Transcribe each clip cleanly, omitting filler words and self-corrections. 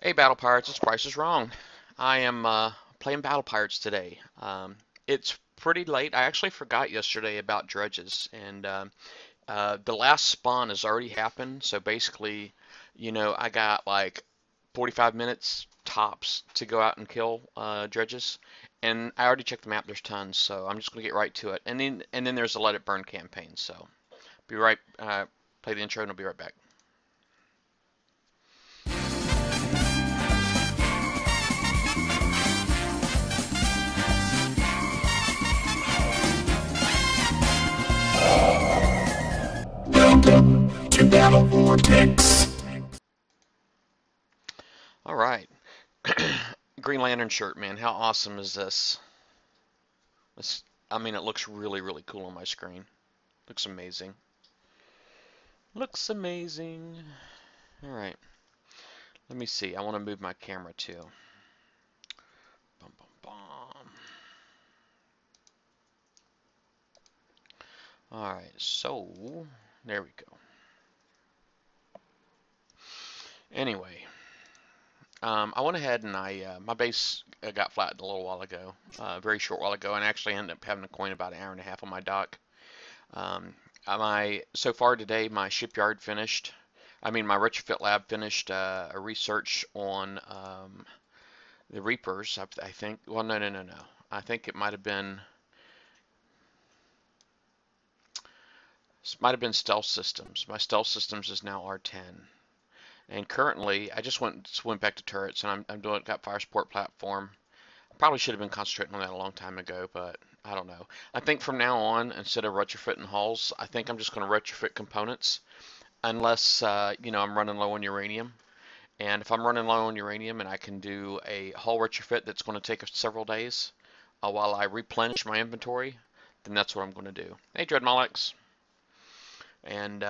Hey, Battle Pirates, it's Price is Wrong. I am playing Battle Pirates today. It's pretty late. I actually forgot yesterday about Dredges, and the last spawn has already happened. So basically, I got like 45 minutes tops to go out and kill Dredges, and I already checked the map. There's tons, so I'm just gonna get right to it. And then there's a Let It Burn campaign. So be right, play the intro, and I'll be right back. Welcome to Battle Vortex. All right. Green Lantern shirt, man. How awesome is this? This, I mean, it looks really, really cool on my screen. Looks amazing. Looks amazing. All right. Let me see. I want to move my camera too. Bum, bum, bum. All right. So, there we go. Anyway, I went ahead and my base got flattened a little while ago, a very short while ago, and I actually ended up having a coin about an hour and a half on my dock. So far today, my shipyard finished. I mean, my retrofit lab finished a research on the Reapers. I think. Well, no, no, no, no. I think it might have been stealth systems. My stealth systems is now R10, and currently I just went back to turrets, and I'm doing got fire support platform. Probably should have been concentrating on that a long time ago, but I don't know. I think from now on, instead of retrofitting hulls, I think I'm just going to retrofit components unless I'm running low on uranium. And if I'm running low on uranium and I can do a hull retrofit that's going to take us several days while I replenish my inventory, then that's what I'm going to do. Hey, Dreadmolix, and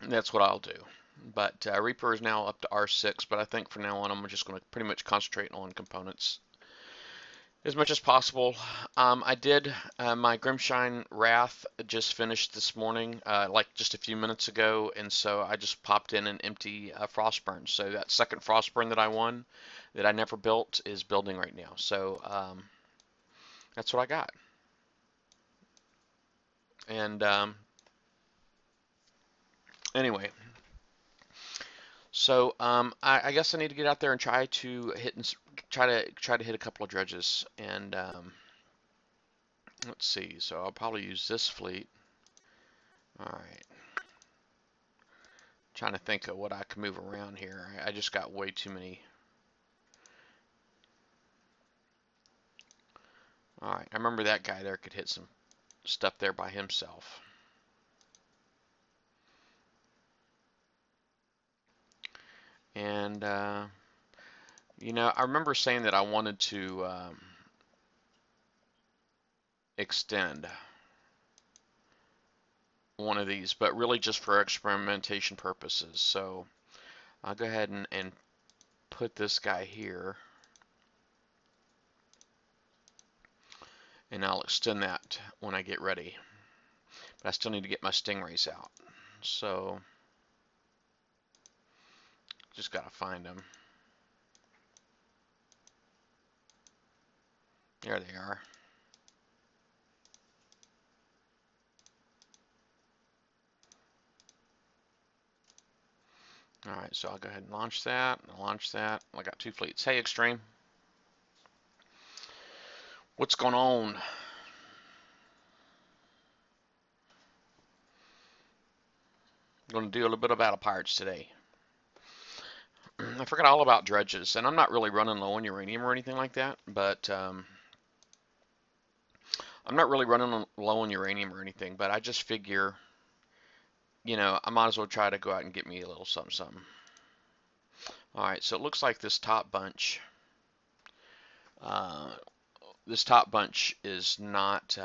that's what I'll do. But Reaper is now up to R6, but I think from now on I'm just going to pretty much concentrate on components as much as possible. I did my Grimshine Wrath just finished this morning, like just a few minutes ago, and so I just popped in an empty Frostburn. So that second Frostburn that I won, that I never built, is building right now. So that's what I got. And anyway, so I guess I need to get out there and try to hit a couple of dredges. And let's see. So I'll probably use this fleet. All right. Trying to think of what I can move around here. I just got way too many. All right, I remember that guy there could hit some stuff there by himself. And I remember saying that I wanted to extend one of these, but really just for experimentation purposes. So I'll go ahead and put this guy here, and I'll extend that when I get ready. But I still need to get my stingrays out. So just gotta find them. There they are. All right, so I'll go ahead and launch that. I got two fleets. Hey, Extreme. What's going on? I'm going to do a little bit of Battle Pirates today. I forgot all about dredges, and I'm not really running low on uranium or anything like that, but I'm not really running low on uranium or anything, but I just figure, I might as well try to go out and get me a little something, something. All right, so it looks like uh, this top bunch is not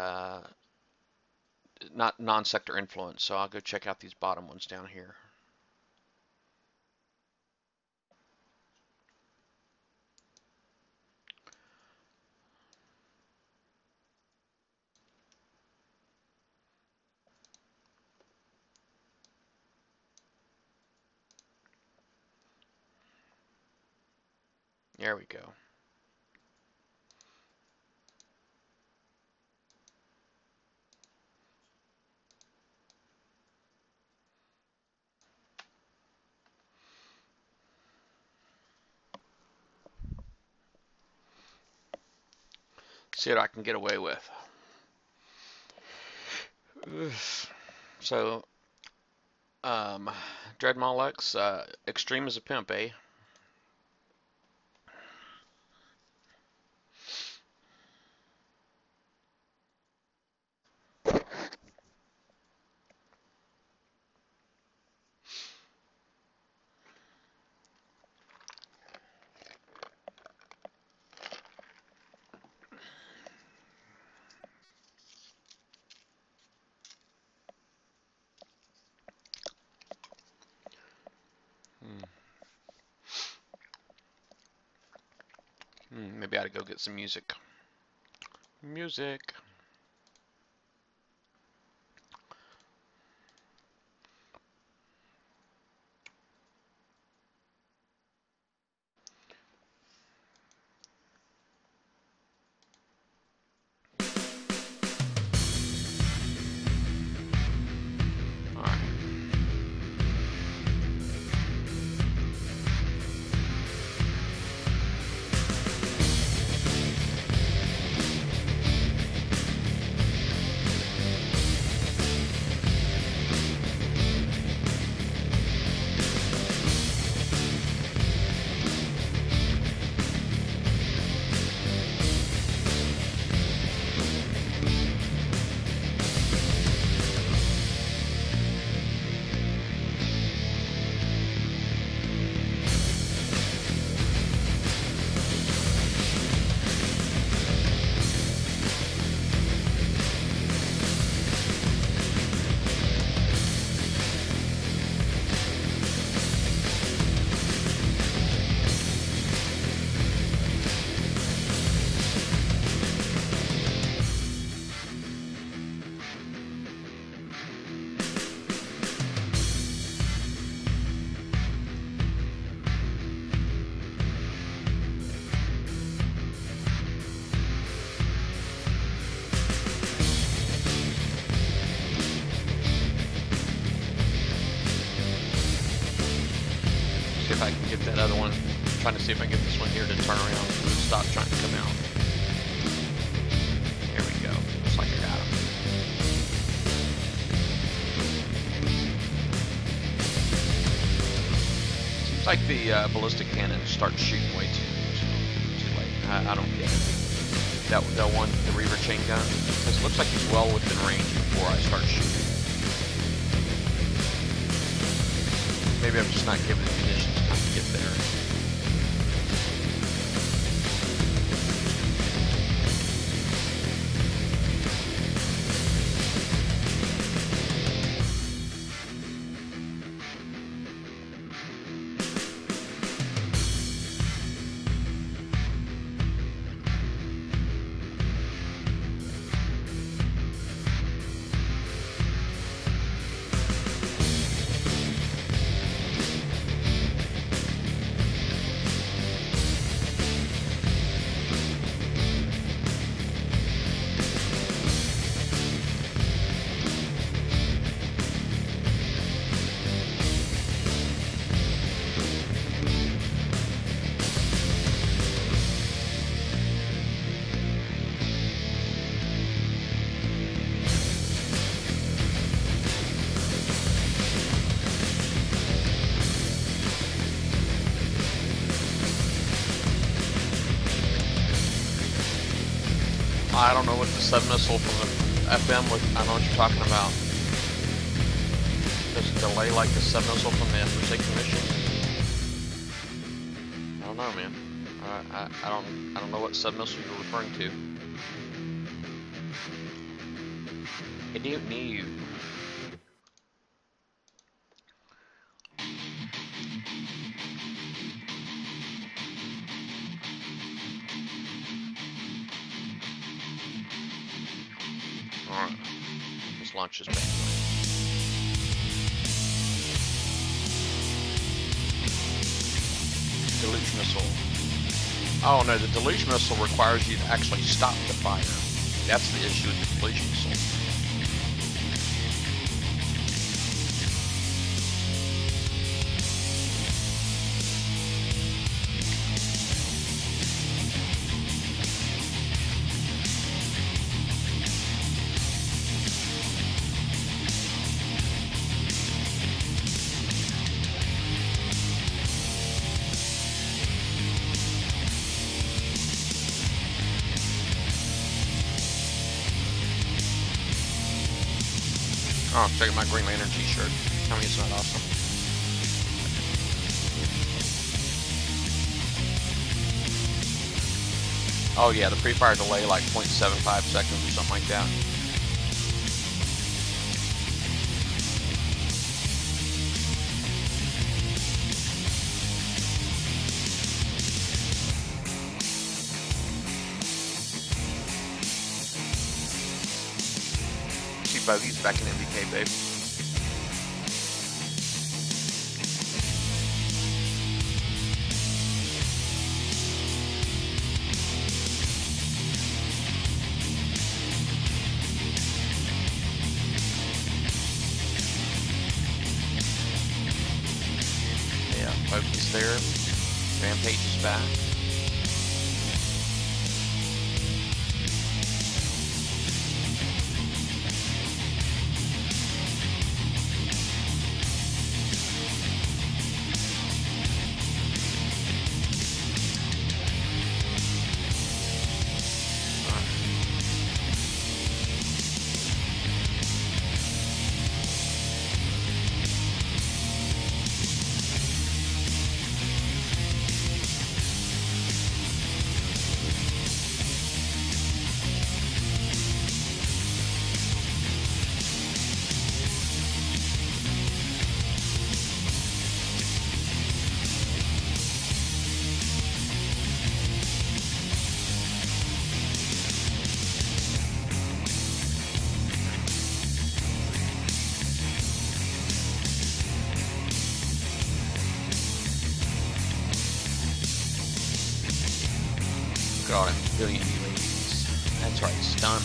non-sector influence, so I'll go check out these bottom ones down here. There we go. See what I can get away with. So, Dreadmolux, extreme as a pimp, eh? Maybe I ought to go get some music. Music. Alright. See if I can get that other one. I'm trying to see if I can get this one here to turn around and stop trying to come out. There we go. Looks like I got him. Seems like the ballistic cannon starts shooting way too late. I don't get it. That one, the Reaver chain gun, because it looks like he's well within range before I start shooting. Maybe I'm just not giving the munitions time to get there. I don't know what the sub-missile from the FM with. I know what you're talking about. Does it delay like the sub-missile from the Forsaken mission? I don't know, man. I don't know what sub-missile you're referring to. I don't know. Alright. Let's launch this back. Deluge missile. Oh no, the delusion missile requires you to actually stop the fire. That's the issue with the delusion missile. Oh, check out my Green Lantern t-shirt. Tell me it's not awesome. Oh yeah, the pre-fire delay like 0.75 seconds or something like that. See bogeys back in MDK, babe. Yeah, bogeys there. Rampage is back. Look at all them billion UAVs. That's right, stun.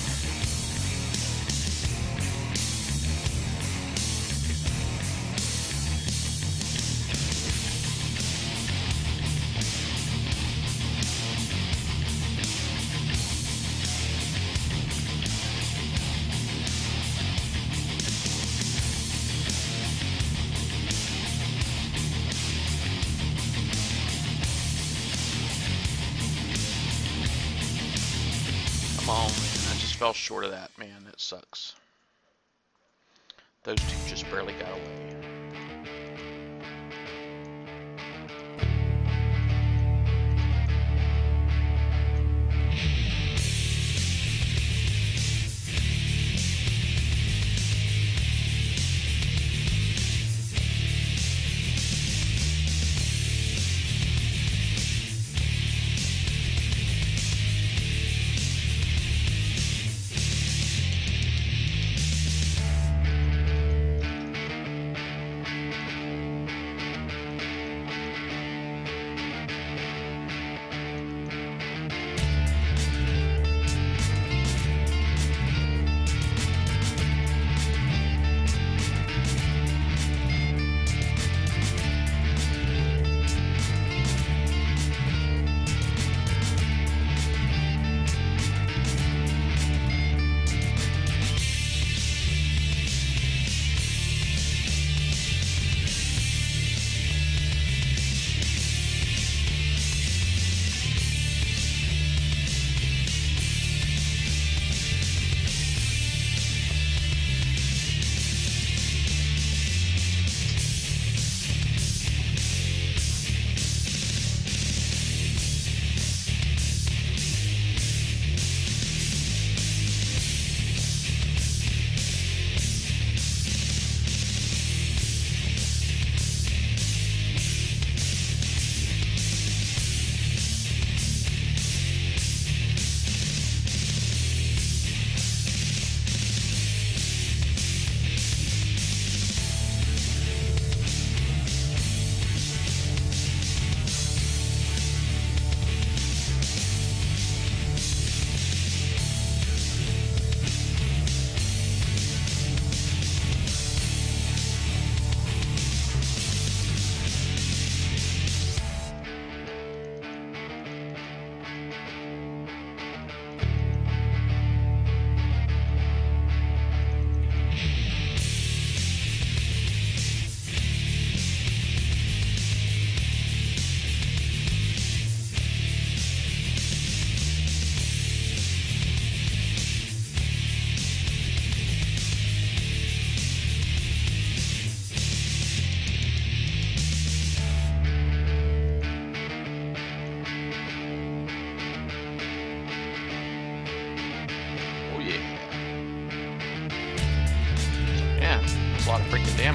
Come on, man. I just fell short of that, man. That sucks. Those two just barely got away.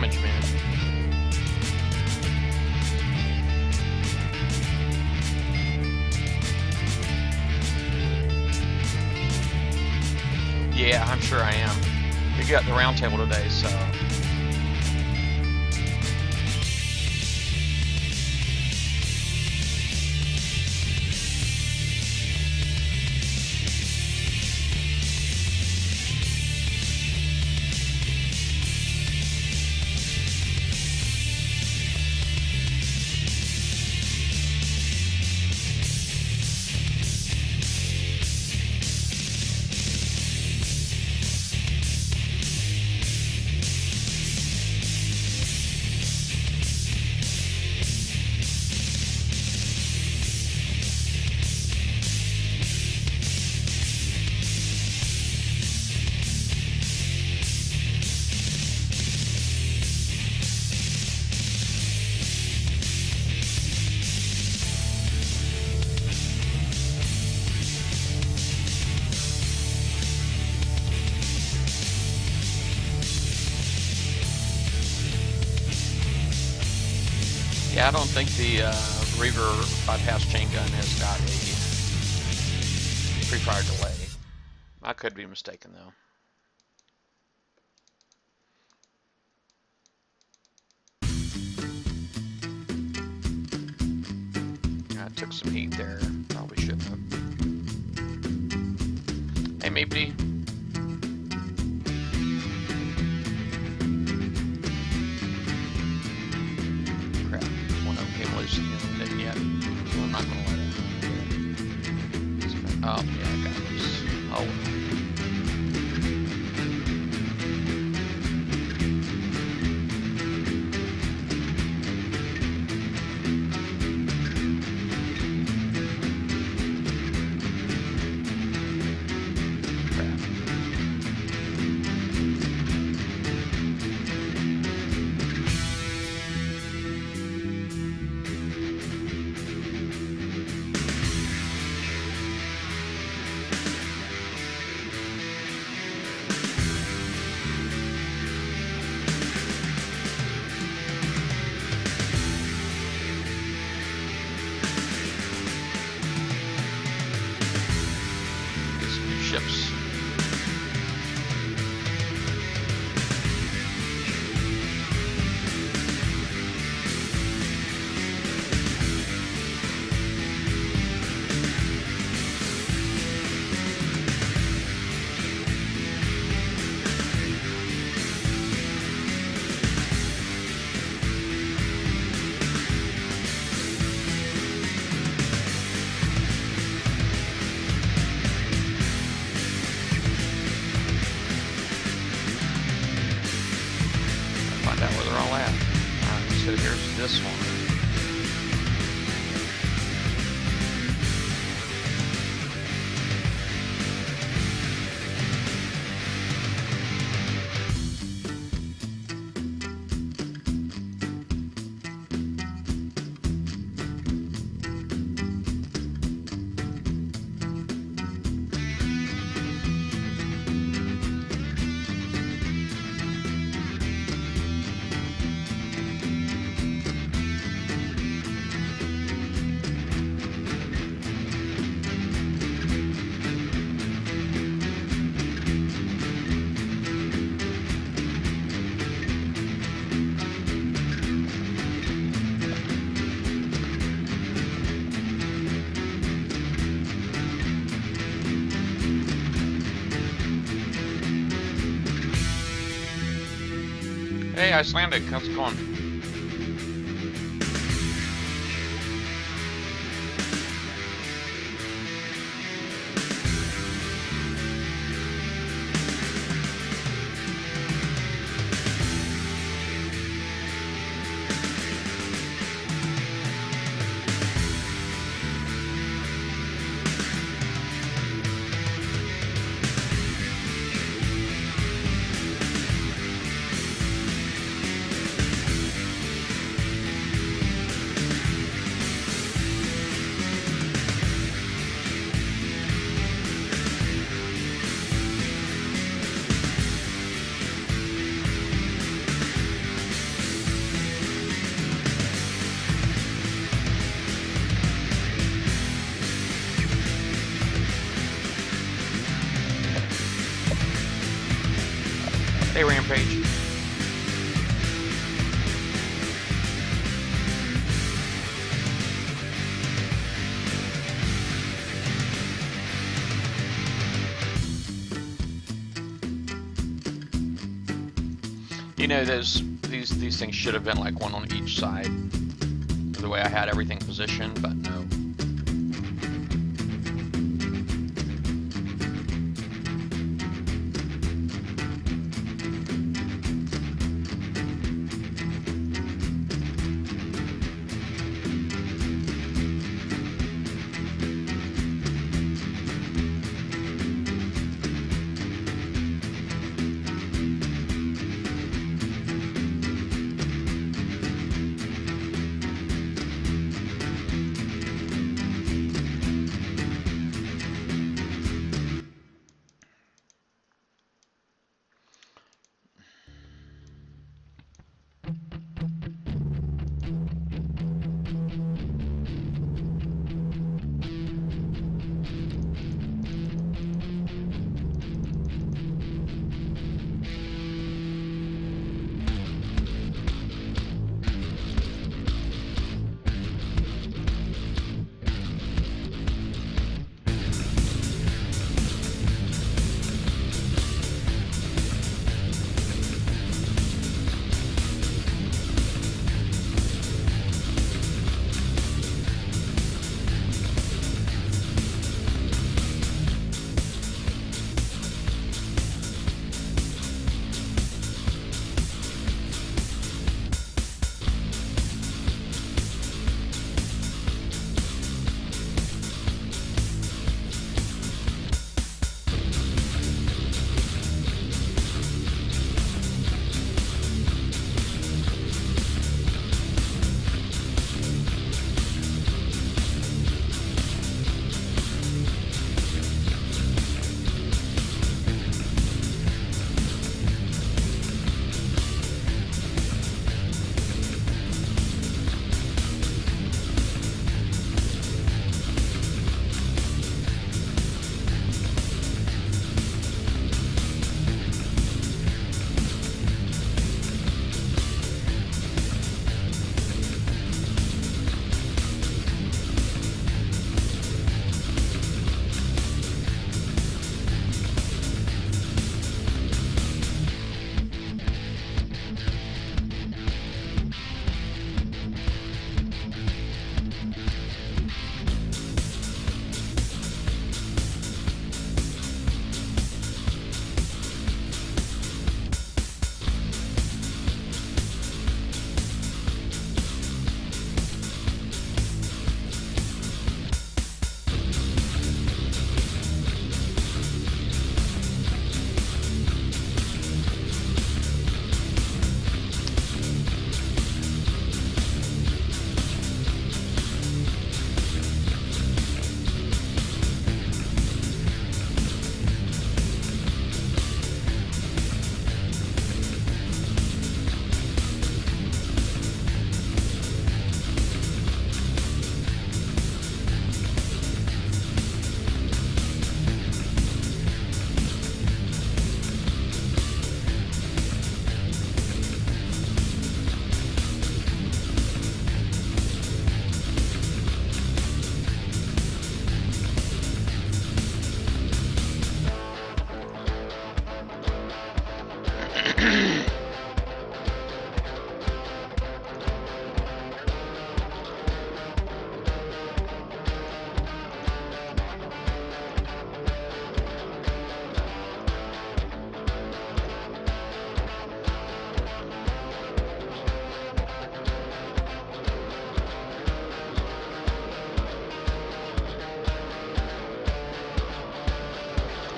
damage, man. Yeah, I'm sure I am. We got the round table today, so. Yeah, I don't think the Reaver bypass chain gun has got a pre-fire delay. I could be mistaken though. I took some heat there. Probably shouldn't have. Hey, Mapley. Didn't yet, so I'm not gonna let it. Oh yeah, I got this. Oh. Ships. Find out where they're all at. Alright, so here's this one. Hey, Icelandic, how's it going? camera page. You know, these things should have been like one on each side, the way I had everything positioned, but no.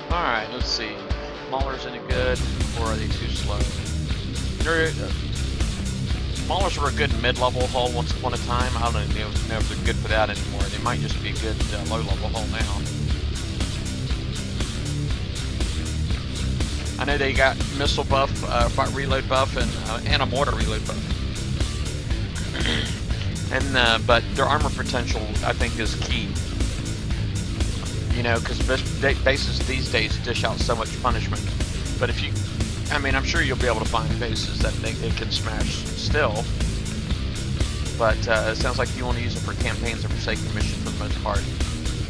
Alright, let's see. Maulers any good, or are they too slow? Maulers were a good mid-level hull once upon a time. I don't know if they're good for that anymore. They might just be a good low-level hull now. I know they got missile buff, reload buff, and a mortar reload buff. And but their armor potential, I think, is key. You know, because bases these days dish out so much punishment. But if you I mean, I'm sure you'll be able to find bases that it can smash still, but it sounds like you want to use it for campaigns of Forsaken Mission for the most part.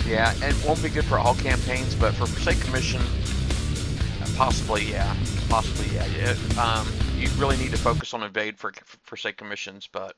Yeah, and it won't be good for all campaigns, but for Forsaken Mission, possibly, yeah. Possibly, yeah. You really need to focus on Invade for Forsaken Missions, but...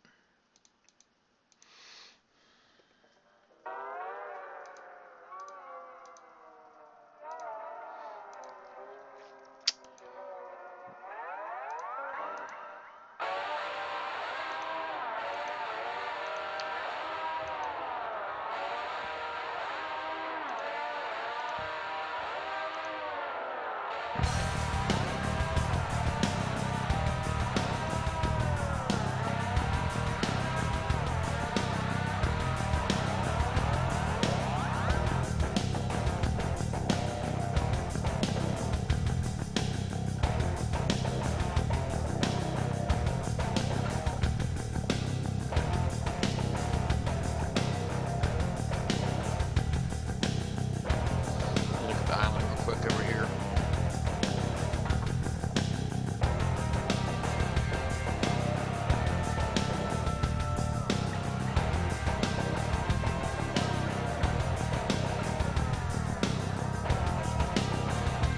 Look at the island real quick over here.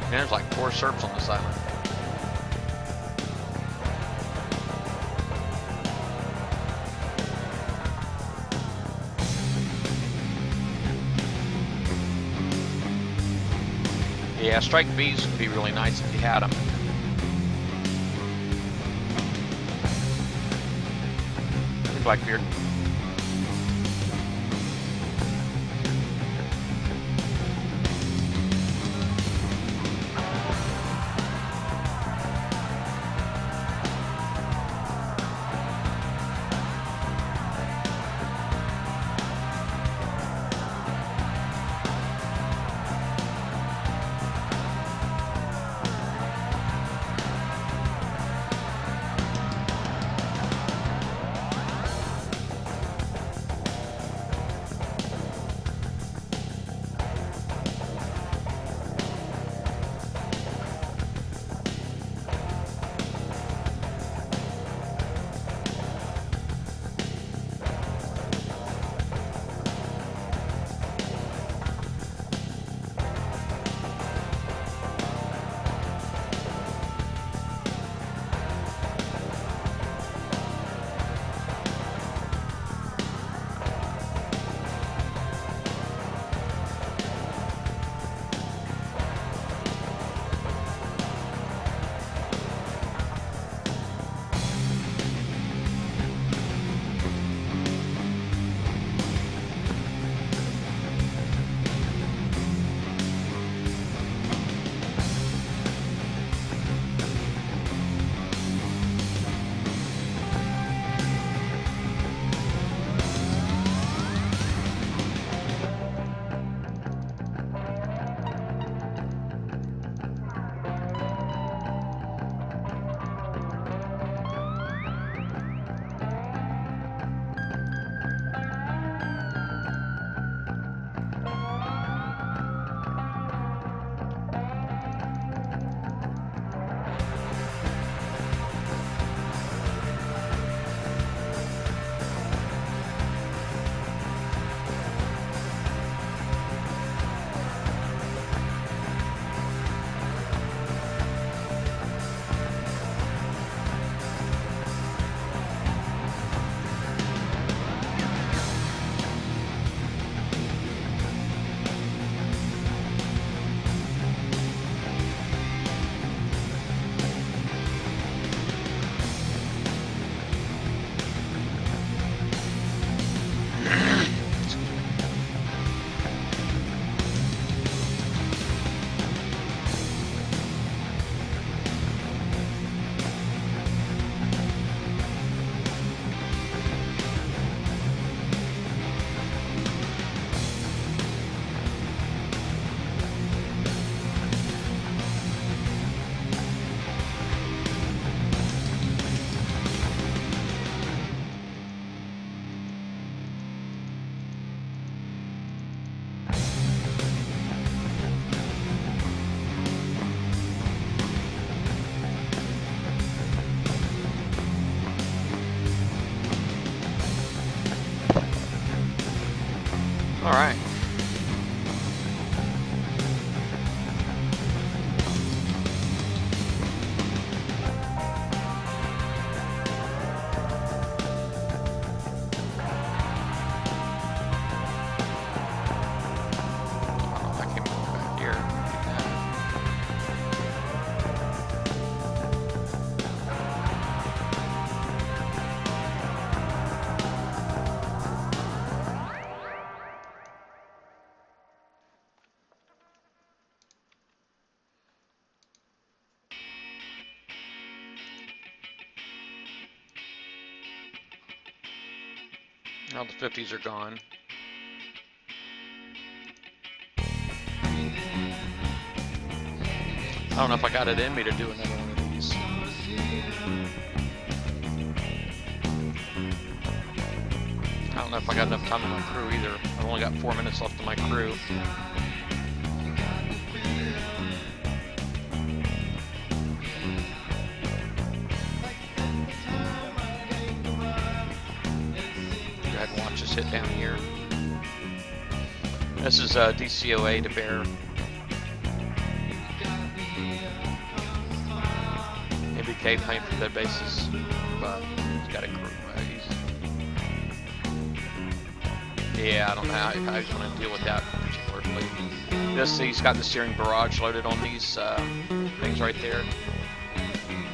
And there's like 4 Serps on this island. Yeah, Strike Bs would be really nice if you had them. Hey, Blackbeard. All right. Now the 50s are gone. I don't know if I got it in me to do another one of these. I don't know if I got enough time in my crew either. I've only got 4 minutes left in my crew. Go ahead and watch us hit down here. This is DCOA to bear. ABK playing for dead bases, but he's got a crew. Yeah, I don't know how he's going to deal with that particularly. He's got the steering barrage loaded on these things right there,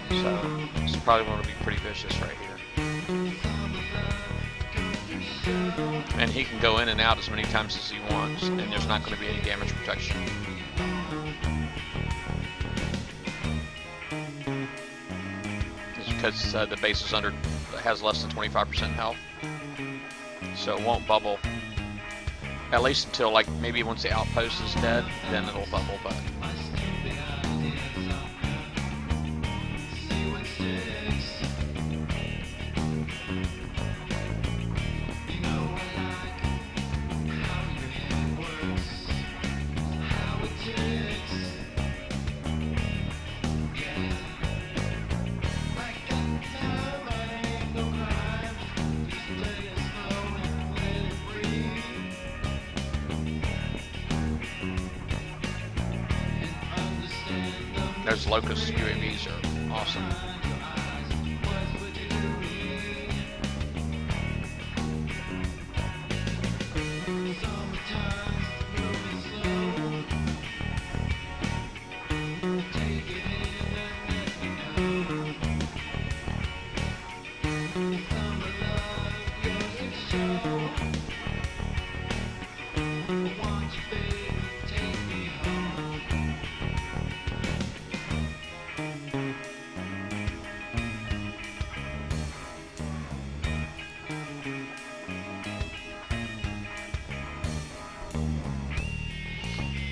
so it's probably going to be pretty vicious right here. And he can go in and out as many times as he wants, and there's not going to be any damage protection. It's because the base is has less than 25% health, so it won't bubble. At least until like maybe once the outpost is dead, then it'll bubble. But those Locust UAVs are awesome.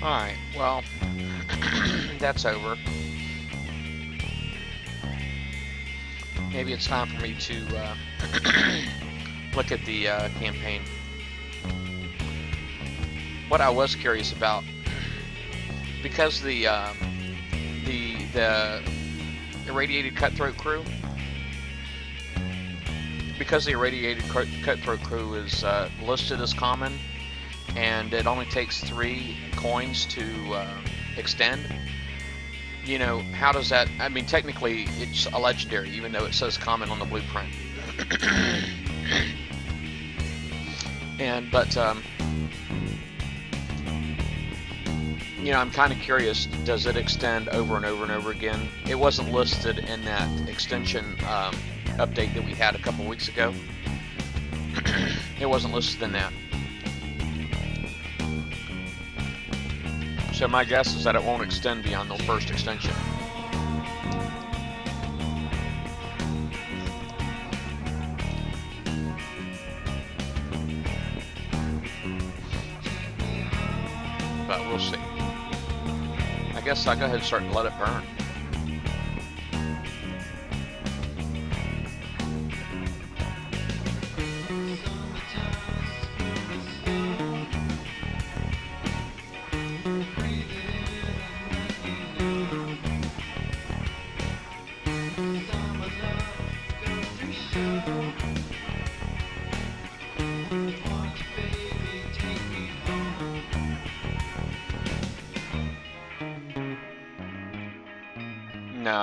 Alright, well, that's over. Maybe it's time for me to look at the campaign. What I was curious about, because the irradiated cutthroat crew, because the irradiated cutthroat crew is listed as common, and it only takes 3 coins to extend. You know, how does that? I mean, technically, it's a legendary, even though it says common on the blueprint. But you know, I'm kind of curious. Does it extend over and over and over again? It wasn't listed in that extension update that we had a couple weeks ago. It wasn't listed in that. So my guess is that it won't extend beyond the first extension. But we'll see. I guess I'll go ahead and start and let it burn.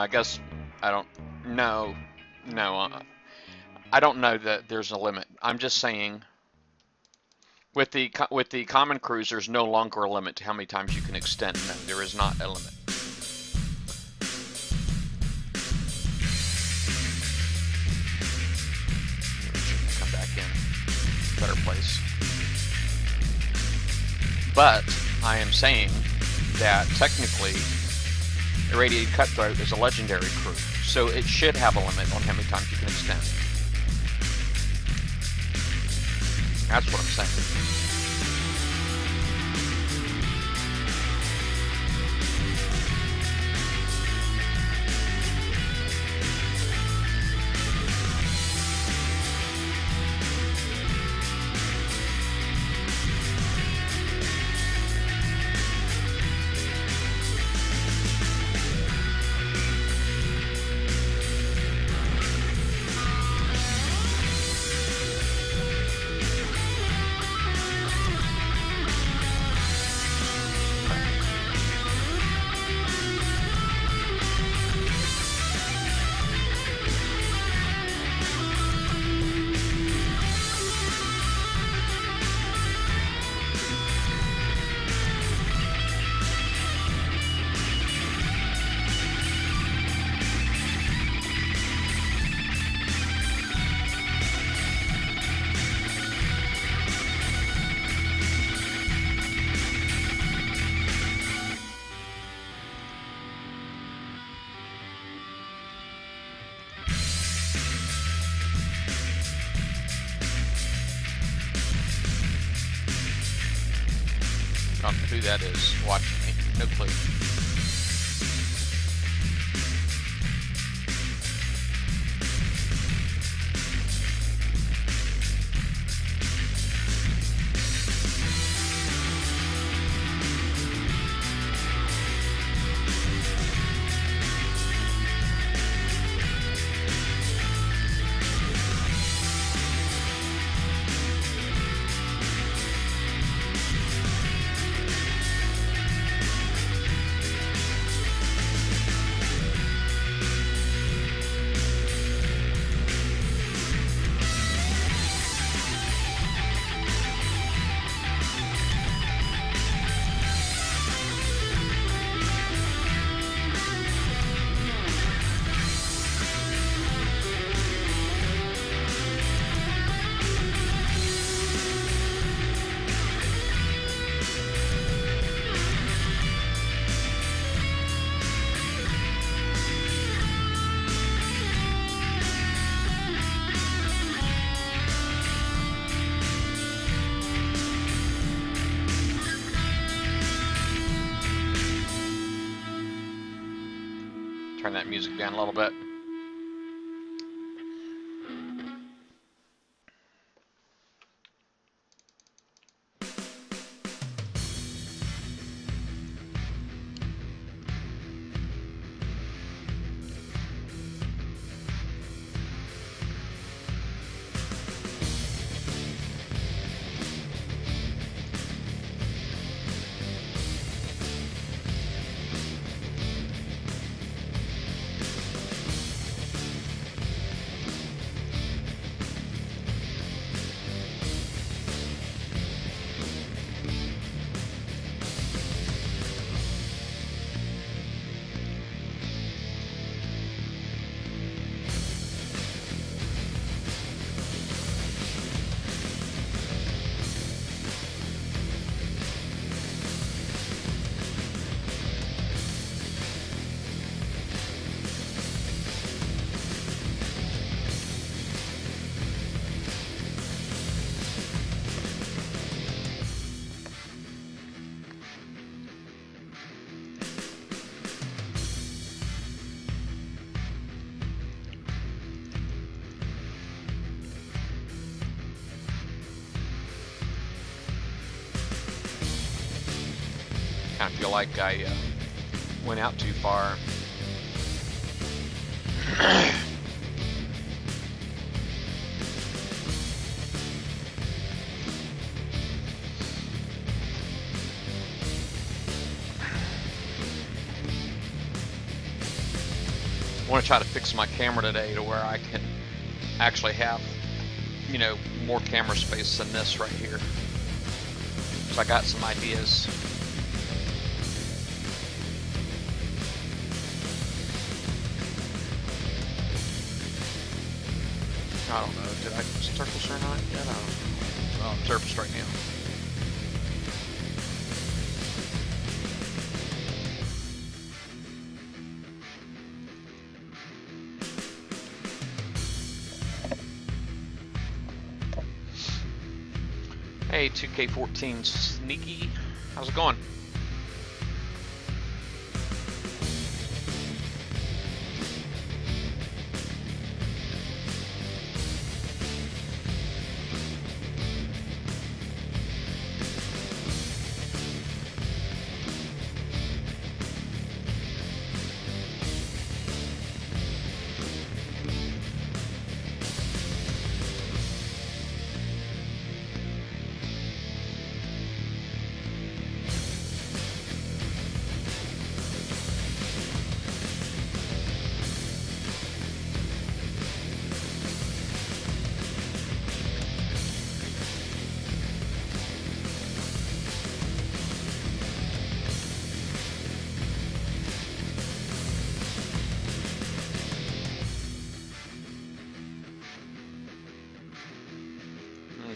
I guess I don't know. No, I don't know that there's a limit. I'm just saying with the common cruise, there's no longer a limit to how many times you can extend. No, there is not a limit. Come back in, better place. But I am saying that technically, Irradiated Cutthroat is a legendary crew, so it should have a limit on how many times you can extend. That's what I'm saying. Don't know who that is watching me. No clue. Turn that music down a little bit. Kind of feel like I went out too far. want to try to fix my camera today to where I can actually have, you know, more camera space than this right here. So I got some ideas. I don't know, did I surface or not? Yeah, no. Well, I'm surfaced right now. Hey, 2K14 Sneaky, how's it going?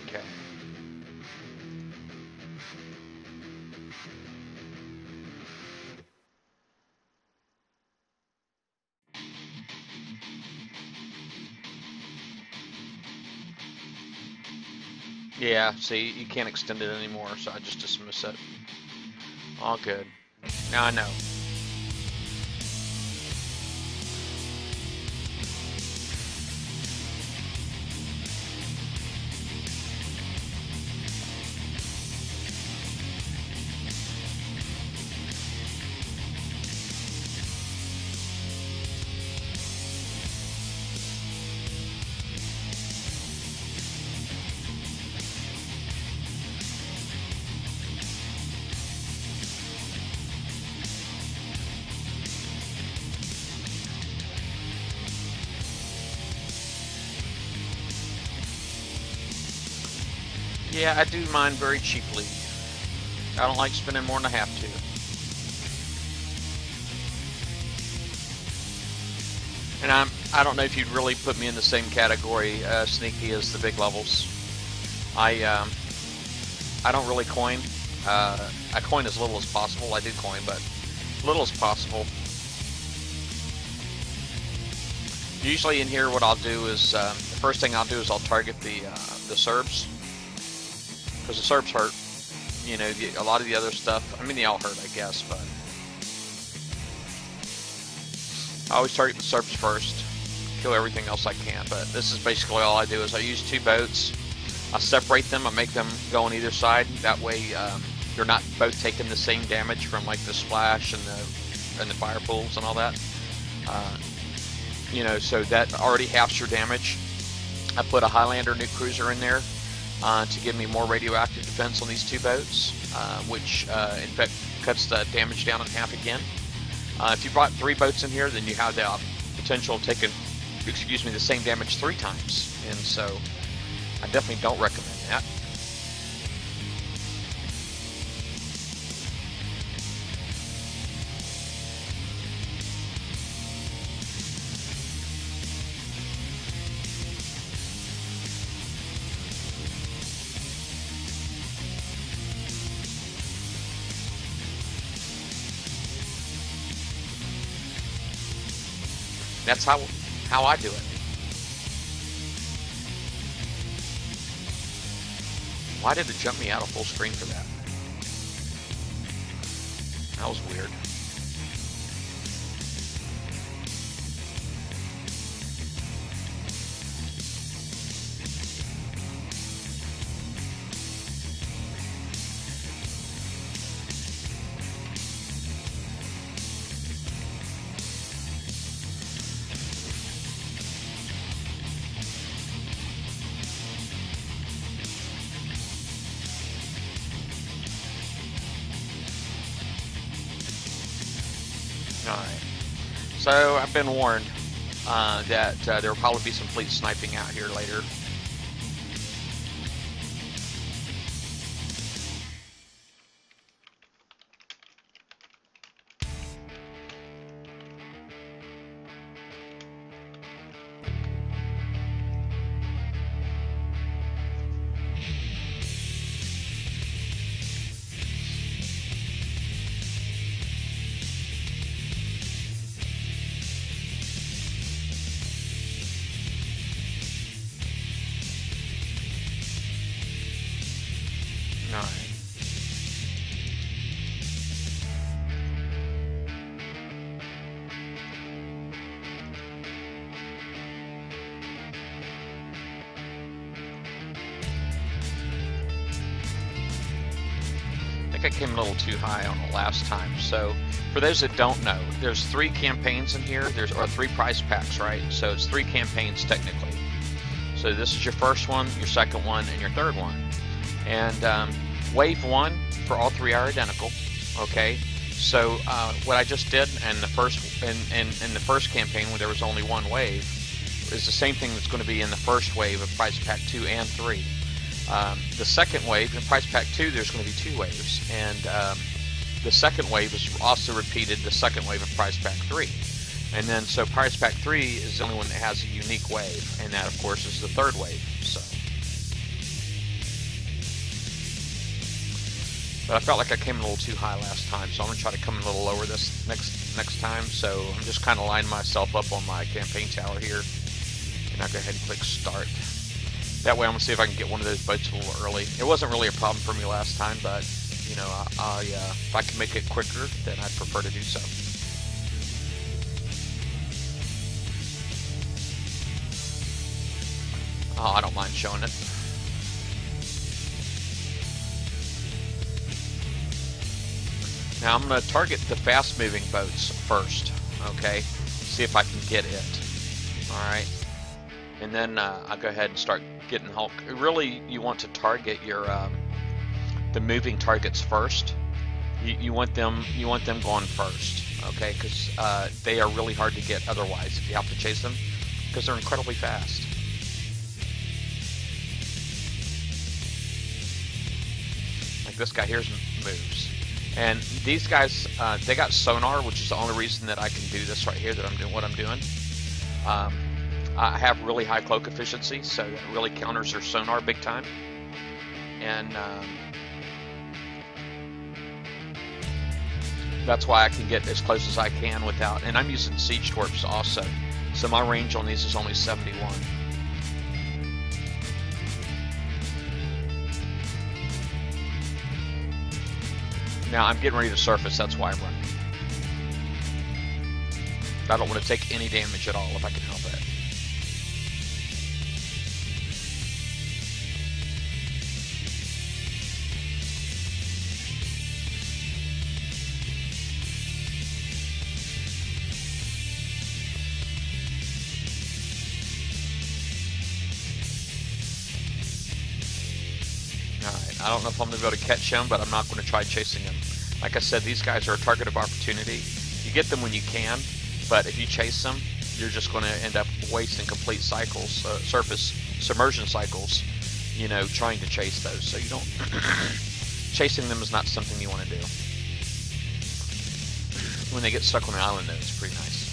Okay. Yeah, see, you can't extend it anymore, so I just dismiss it. All good. Now I know. Yeah, I do mine very cheaply. I don't like spending more than I have to. And I don't know if you'd really put me in the same category, Sneaky, as the big levels. I don't really coin. I coin as little as possible. I do coin, but little as possible. Usually in here, what I'll do is the first thing I'll do is I'll target the Serbs, because the Serbs hurt. You know, a lot of the other stuff. I mean, they all hurt, I guess, but I always target the Serbs first. Kill everything else I can. But this is basically all I do. Is I use 2 boats. I separate them. I make them go on either side. That way, you're not both taking the same damage from like the splash and the fire pools and all that. You know, so that already halves your damage. I put a Highlander nuke cruiser in there to give me more radioactive defense on these 2 boats, which in fact cuts the damage down in half again. If you brought 3 boats in here, then you have the potential of taking, excuse me, the same damage 3 times, and so I definitely don't recommend that. That's how I do it. Why did it jump me out of full screen for that? That was weird. Alright, so I've been warned. that there will probably be some fleet sniping out here later. Alright. I think I came a little too high on it last time. So for those that don't know, there's 3 campaigns in here. Or 3 prize packs, right? So it's 3 campaigns technically. So this is your first one, your second one, and your third one. And wave 1 for all 3 are identical. Okay. So what I just did in the first campaign, where there was only 1 wave, is the same thing that's going to be in the first wave of prize pack 2 and 3. The second wave, in prize pack 2, there's going to be 2 waves, and the second wave is also repeated the second wave of prize pack 3. And then, so prize pack 3 is the only one that has a unique wave, and that, of course, is the third wave. So, but I felt like I came a little too high last time, so I'm gonna try to come a little lower this next time. So I'm just kind of lining myself up on my campaign tower here, and I'll go ahead and click start. That way, I'm gonna see if I can get one of those boats a little early. It wasn't really a problem for me last time, but you know, if I can make it quicker, then I'd prefer to do so. Oh, I don't mind showing it. Now I'm going to target the fast-moving boats first, okay? See if I can get it. All right, and then I'll go ahead and start getting Hulk. Really, you want to target your the moving targets first. You want them going first, okay? Because they are really hard to get otherwise if you have to chase them, because they're incredibly fast. This guy here moves, and these guys they got sonar, which is the only reason that I can do this right here, that I'm doing what I'm doing. I have really high cloak efficiency, so that really counters their sonar big time, and that's why I can get as close as I can without, and I'm using siege torps also, so my range on these is only 71. Now I'm getting ready to surface, that's why I'm running. I don't want to take any damage at all if I can help it. Alright, I don't know if I'm going to be able to catch him, but I'm not going to try chasing him. Like I said, these guys are a target of opportunity. You get them when you can, but if you chase them, you're just going to end up wasting complete cycles, surface submersion cycles, you know, trying to chase those. So you don't, chasing them is not something you want to do. When they get stuck on the island, though, it's pretty nice.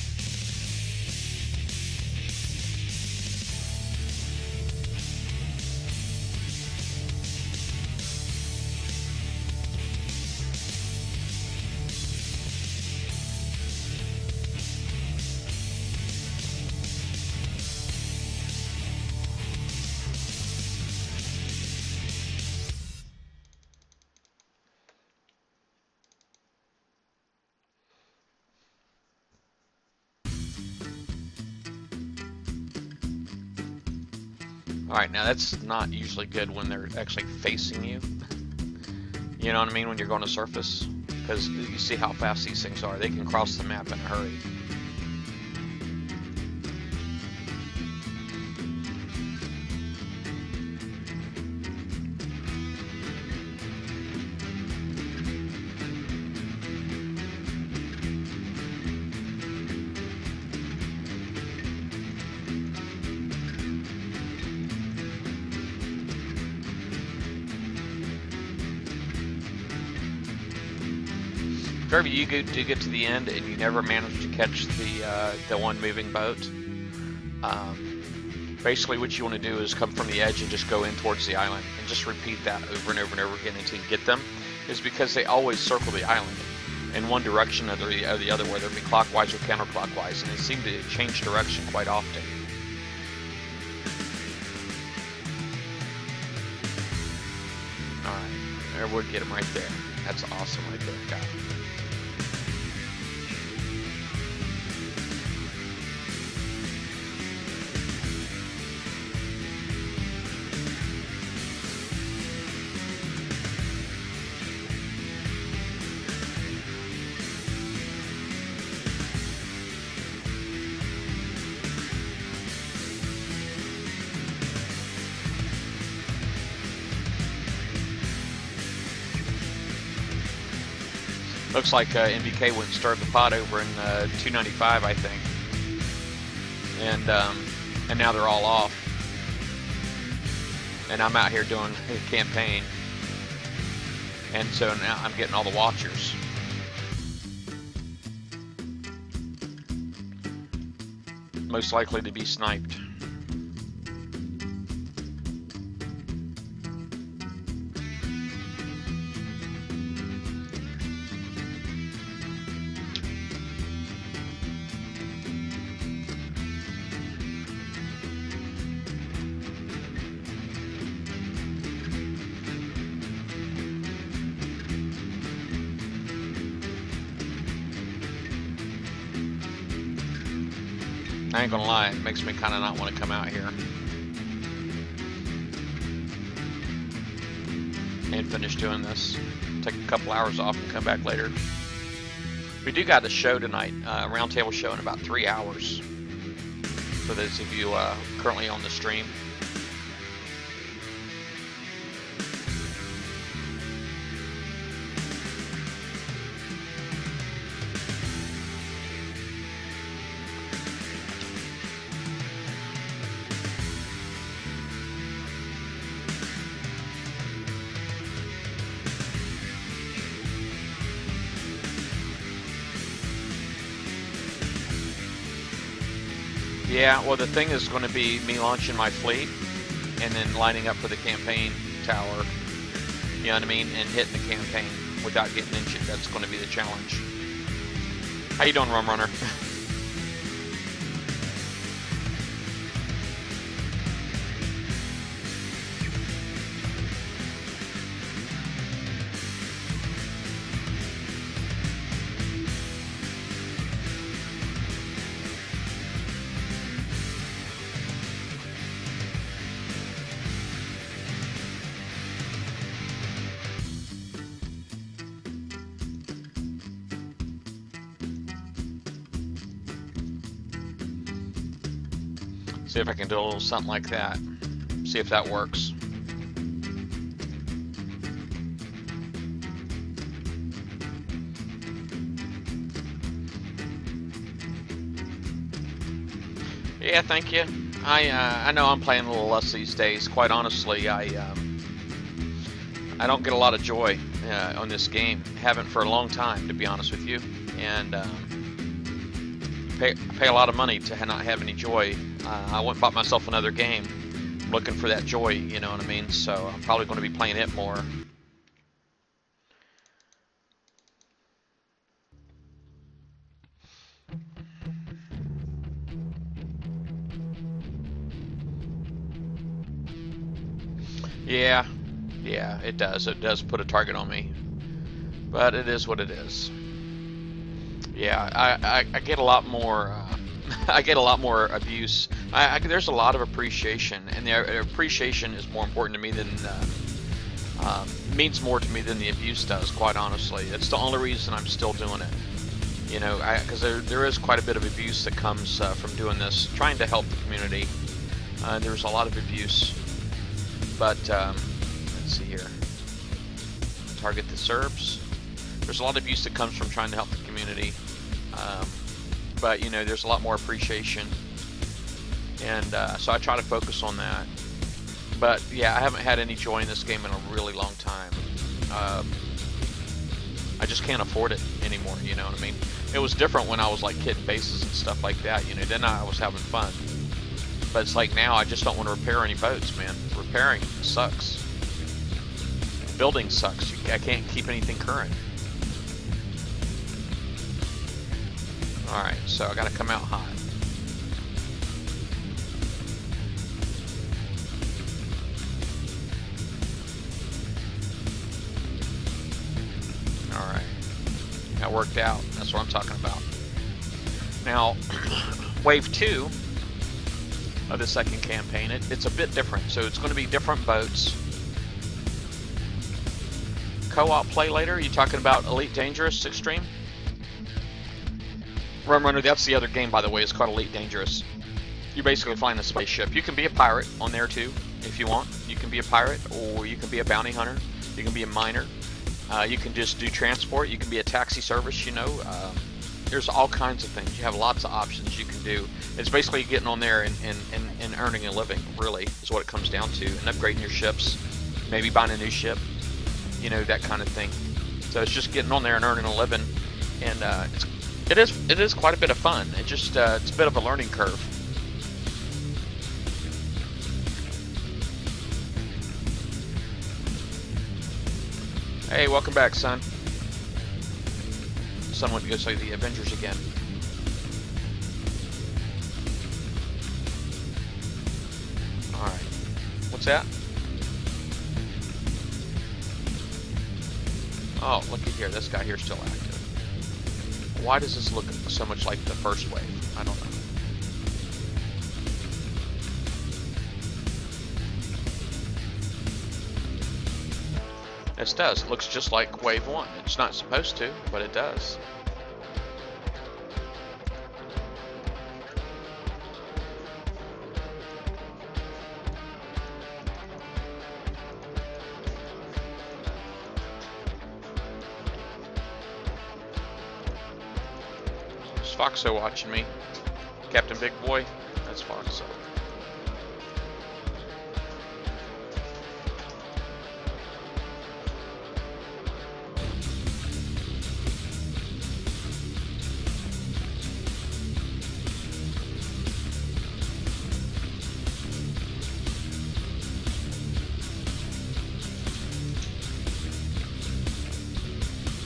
Alright, now that's not usually good when they're actually facing you. You know what I mean? When you're going to surface. Because you see how fast these things are. They can cross the map in a hurry. if you do get to the end and you never manage to catch the one moving boat, basically what you want to do is come from the edge and just go in towards the island and just repeat that over and over and over again until you get them. Is because they always circle the island in one direction or the other, whether it be clockwise or counterclockwise, and they seem to change direction quite often. Alright, there would get him right there. That's awesome right there, guy. Looks like MBK went and started the pod over in 295, I think, and now they're all off, and I'm out here doing a campaign, and so now I'm getting all the watchers. Most likely to be sniped. I ain't gonna lie, it makes me kind of not want to come out here and finish doing this. Take a couple hours off and come back later. We do got a show tonight, a roundtable show in about 3 hours. For those of you currently on the stream. Yeah, well, the thing is going to be me launching my fleet and then lining up for the campaign tower, you know what I mean, and hitting the campaign without getting injured. That's going to be the challenge. How you doing, Rum Runner? See if I can do a little something like that. See if that works. Yeah, thank you. I know I'm playing a little less these days. Quite honestly, I don't get a lot of joy on this game. Haven't for a long time, to be honest with you. And pay a lot of money to not have any joy. I went and bought myself another game, looking for that joy, you know what I mean? So I'm probably going to be playing it more. Yeah, it does. It does put a target on me. But it is what it is. Yeah, I get a lot more... I get a lot more abuse. There's a lot of appreciation, and the appreciation is more important to me than means more to me than the abuse does. Quite honestly, it's the only reason I'm still doing it. You know, because there is quite a bit of abuse that comes from doing this, trying to help the community. There's a lot of abuse, but let's see here. Target the Serbs. There's a lot of abuse that comes from trying to help the community. But you know, there's a lot more appreciation, and so I try to focus on that. But yeah, I haven't had any joy in this game in a really long time. I just can't afford it anymore, you know what I mean? It was different when I was like hitting bases and stuff like that, you know, then I was having fun. But it's like now I just don't want to repair any boats, man. Repairing sucks. Building sucks. I can't keep anything current. Alright, so I gotta come out hot. Alright. That worked out. That's what I'm talking about. Now, wave 2 of the second campaign, it's a bit different. So it's going to be different boats. Co-op play later? Are you talking about Elite Dangerous Extreme? Rum Runner, that's the other game, by the way. It's called Elite Dangerous. You're basically flying a spaceship. You can be a pirate on there too, if you want. You can be a pirate, or you can be a bounty hunter. You can be a miner. You can just do transport. You can be a taxi service, you know. There's all kinds of things. You have lots of options you can do. It's basically getting on there and earning a living, really, is what it comes down to. And upgrading your ships, maybe buying a new ship, you know, that kind of thing. So it's just getting on there and earning a living. And it is quite a bit of fun. It just it's a bit of a learning curve. Hey, welcome back, son. Son went to go see the Avengers again. Alright. What's that? Oh, looky here. This guy here's still active. Why does this look so much like the first wave? I don't know. This does. It looks just like wave 1. It's not supposed to, but it does. Is Foxo watching me? Captain Big Boy? That's Foxo.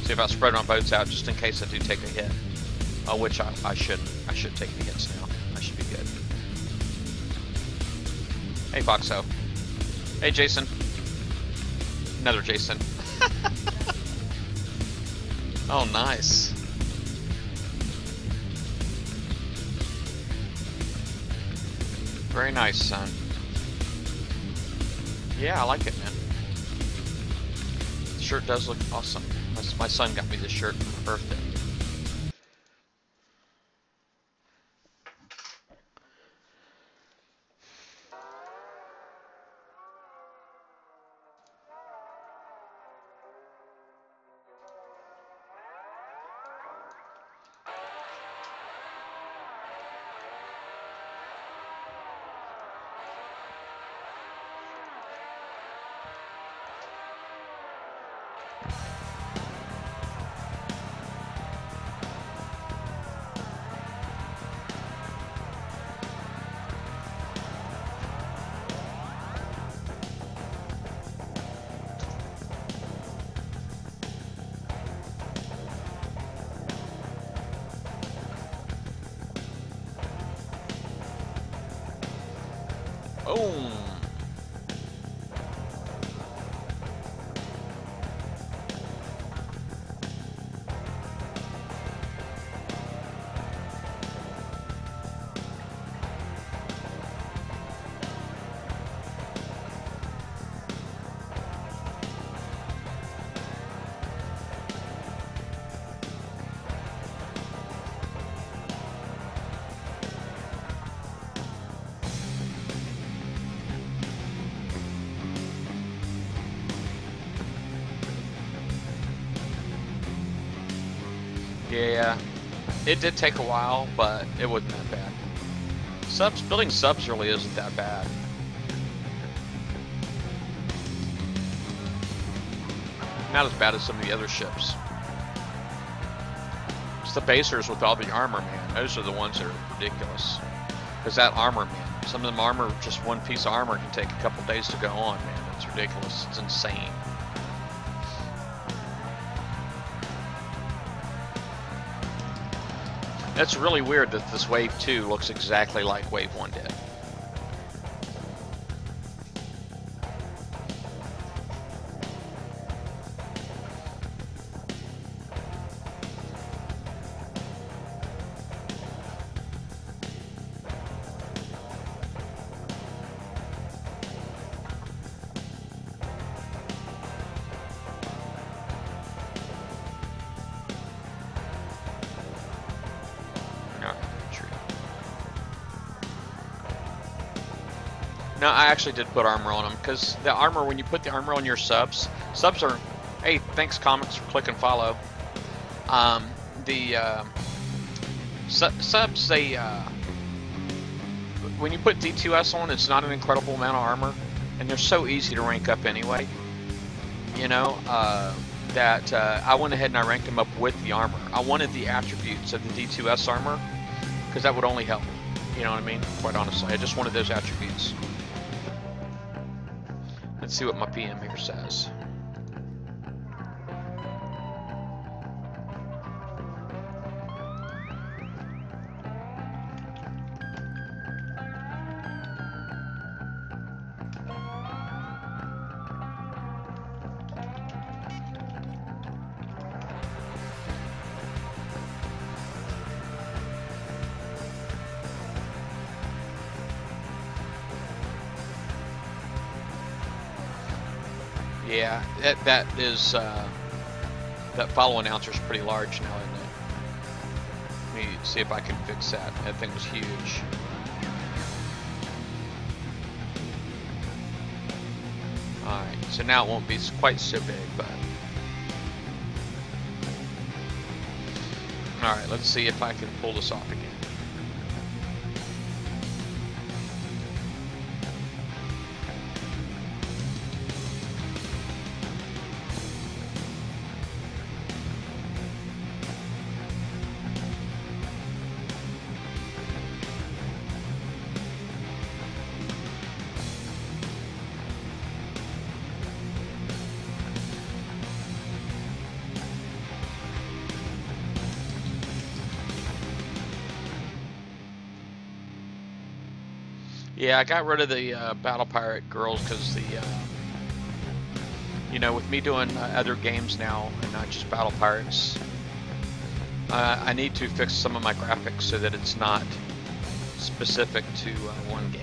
See if I spread my boats out just in case I do take a hit. Which I shouldn't. I should take the hits now. I should be good. Hey, Foxo. Hey, Jason. Another Jason. Oh, nice. Very nice, son. Yeah, I like it, man. The shirt does look awesome. My son got me this shirt for my birthday. Boom. Yeah, it did take a while, but it wasn't that bad. Building subs really isn't that bad. Not as bad as some of the other ships. the basers with all the armor, man. Those are the ones that are ridiculous. Because that armor, man, some of them armor, just one piece of armor can take a couple days to go on, man. It's ridiculous. It's insane. That's really weird that this Wave 2 looks exactly like Wave 1 did. No, I actually did put armor on them, because the armor, when you put the armor on your subs are, hey, thanks comics for click and follow. Subs, they, when you put D2S on, it's not an incredible amount of armor, and they're so easy to rank up anyway, you know, that I went ahead and I ranked them up with the armor. I wanted the attributes of the D2S armor, because that would only help, you know what I mean, quite honestly. I just wanted those attributes. Let's see what my PM here says. Yeah, that is that follow announcer is pretty large now, isn't it? Let me see if I can fix that. That thing was huge. All right, so now it won't be quite so big, but all right. Let's see if I can pull this off again. Yeah, I got rid of the Battle Pirate girls because the, you know, with me doing other games now and not just Battle Pirates, I need to fix some of my graphics so that it's not specific to one game.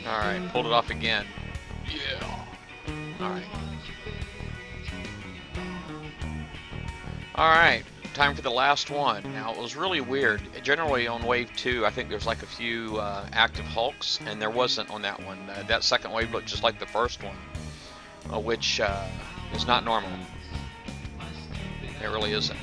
Alright, pulled it off again. Yeah. Alright. Alright. time for the last one. Now, it was really weird. Generally on wave 2, I think there's like a few active hulks, and there wasn't on that one. That second wave looked just like the first one, which is not normal. It really isn't.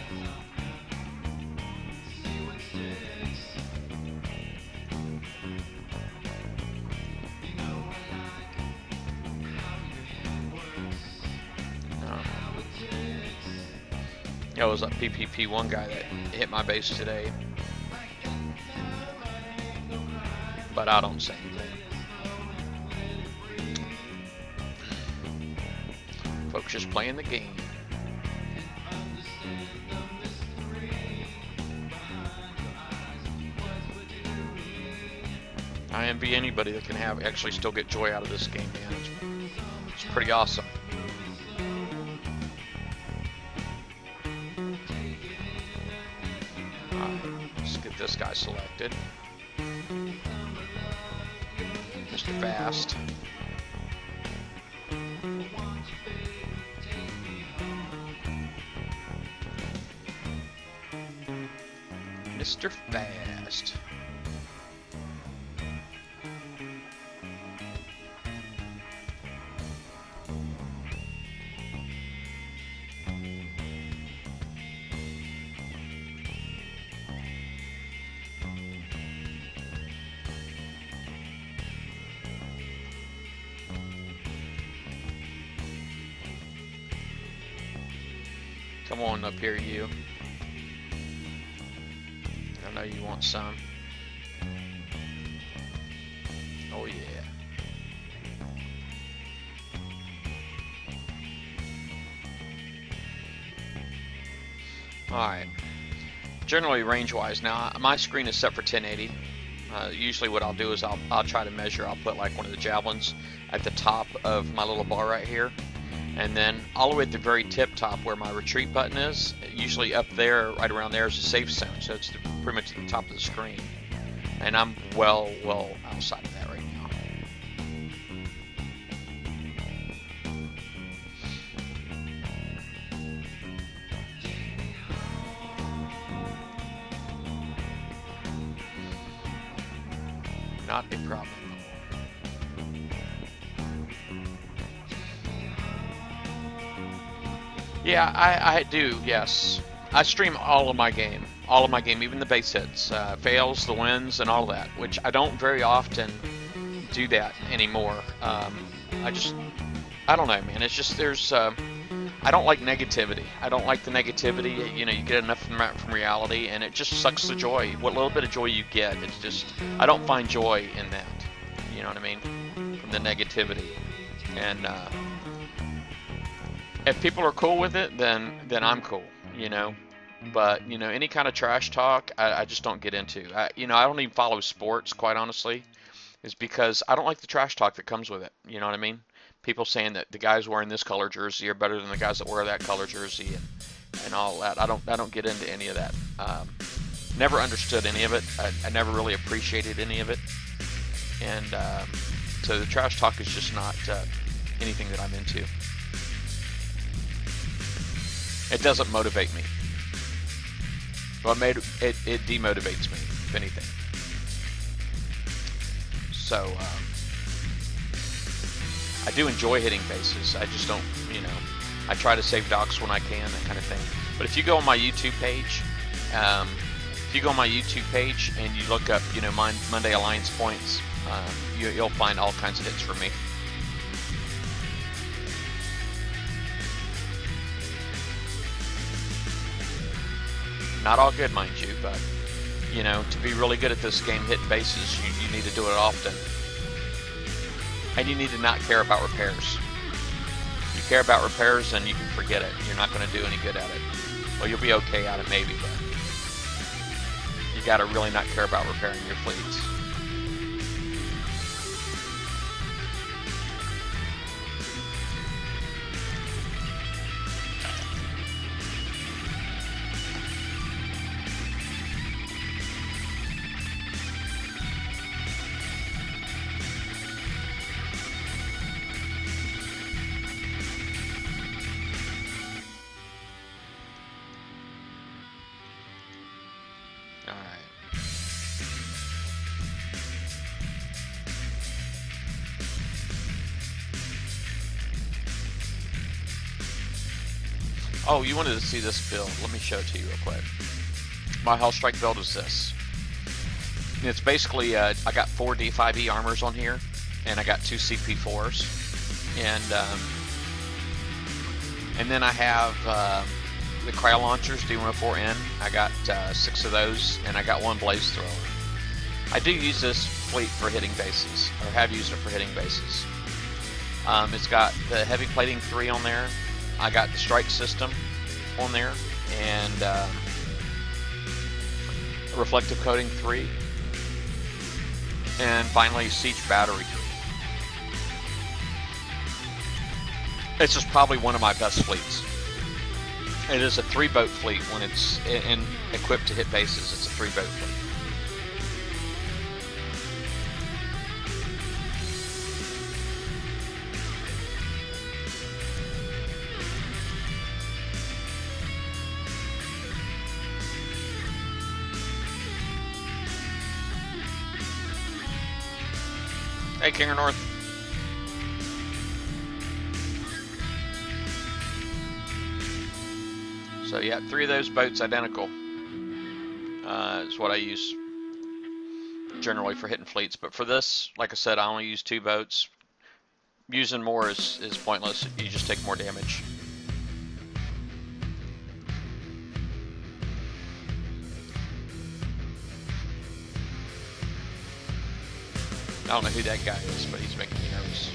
It was a PPP1 guy that hit my base today, but I don't say anything. Folks just playing the game. I envy anybody that can actually still get joy out of this game, man. It's pretty awesome. Let's get this guy selected. Mr. Fast. Mr. Fast. Come on up here, you. I know you want some. Oh yeah. Alright. Generally range-wise, now my screen is set for 1080. Usually what I'll do is I'll try to measure. I'll put like one of the javelins at the top of my little bar right here. And then all the way at the very tip top where my retreat button is, usually up there, right around there is a safe zone. So it's pretty much at the top of the screen. And I'm well outside of that right now. Not a problem. Yeah, I do, yes. I stream all of my game, even the base hits, fails, the wins, and all that, which I don't very often do that anymore. I don't know, man. It's just I don't like negativity. I don't like the negativity. You know, you get enough from reality, and it just sucks the joy. What little bit of joy you get, it's just, I don't find joy in that. You know what I mean? From the negativity, and if people are cool with it, then I'm cool, you know. But, you know, any kind of trash talk, I just don't get into. You know, I don't even follow sports, quite honestly, is because I don't like the trash talk that comes with it. You know what I mean? People saying that the guys wearing this color jersey are better than the guys that wear that color jersey and all that. I don't get into any of that. Never understood any of it. I never really appreciated any of it. And so the trash talk is just not anything that I'm into. It doesn't motivate me. Well, it demotivates me, if anything. So, I do enjoy hitting bases. I just don't, you know, I try to save docs when I can, that kind of thing. But if you go on my YouTube page, and you look up, you know, Monday Alliance points, you'll find all kinds of hits for me. Not all good, mind you, but, you know, to be really good at this game, hitting bases, you need to do it often. And you need to not care about repairs. If you care about repairs, then you can forget it. You're not going to do any good at it. Well, you'll be okay at it maybe, but you got to really not care about repairing your fleets. Oh, you wanted to see this build. Let me show it to you real quick. My Hell Strike build is this. It's basically, I got 4 D5E armors on here, and I got 2 CP4s. And then I have the cryo launchers, D104N. I got 6 of those, and I got 1 blaze thrower. I do use this fleet for hitting bases, or have used it for hitting bases. It's got the heavy plating 3 on there. I got the strike system on there, and reflective coating 3, and finally siege battery 3. This is probably one of my best fleets. It is a 3-boat fleet when it's equipped to hit bases. It's a 3-boat fleet. Hey, King of North. So yeah, 3 of those boats identical. Is what I use generally for hitting fleets. But for this, like I said, I only use 2 boats. Using more is pointless. You just take more damage. I don't know who that guy is, but he's making me nervous.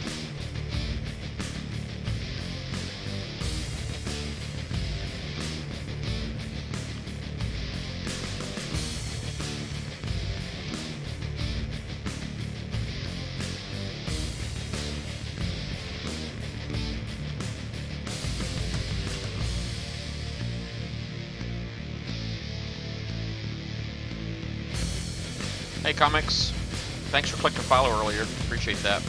Hey, Comics. Thanks for clicking follow earlier. Appreciate that.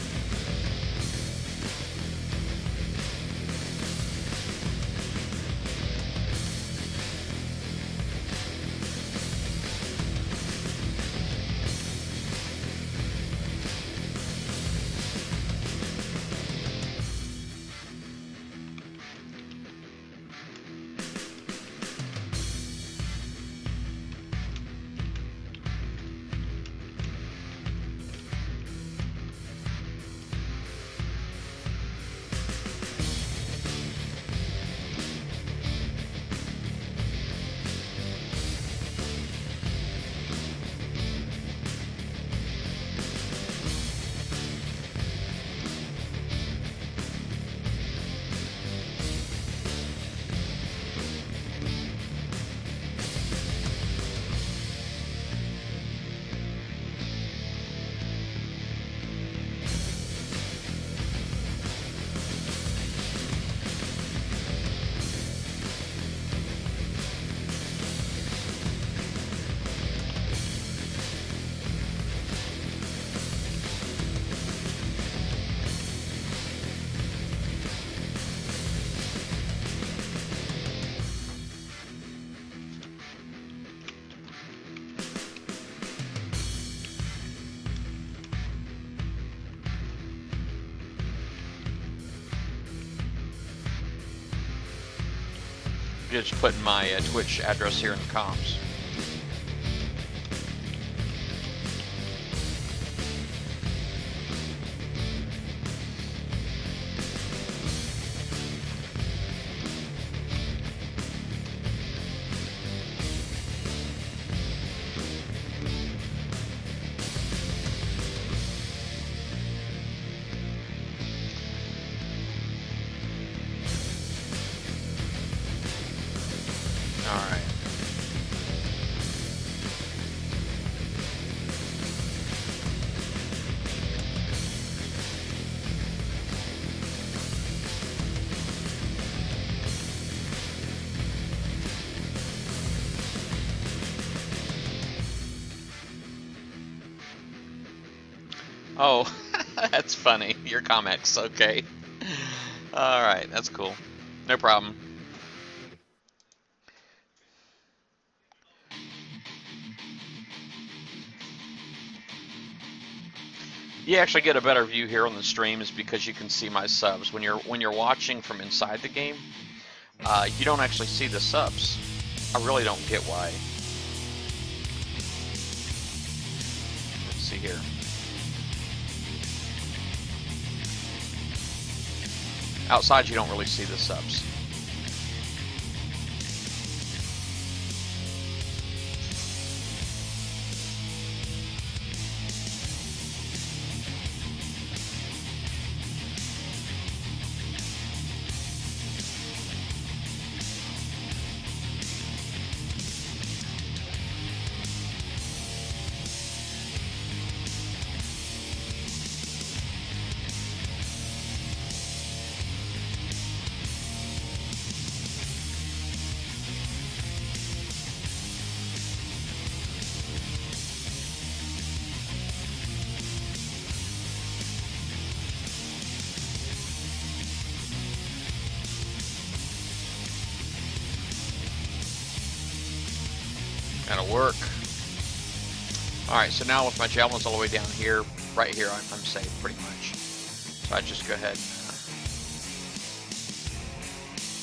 Just putting my Twitch address here in the comms. Oh, that's funny. Your comics, okay. Alright, that's cool. No problem. You actually get a better view here on the stream is because you can see my subs. When you're watching from inside the game, you don't actually see the subs. I really don't get why. Let's see here. Outside, you don't really see the subs. Gotta work. Alright, so now with my javelins all the way down here, right here, I'm safe pretty much. So I just go ahead and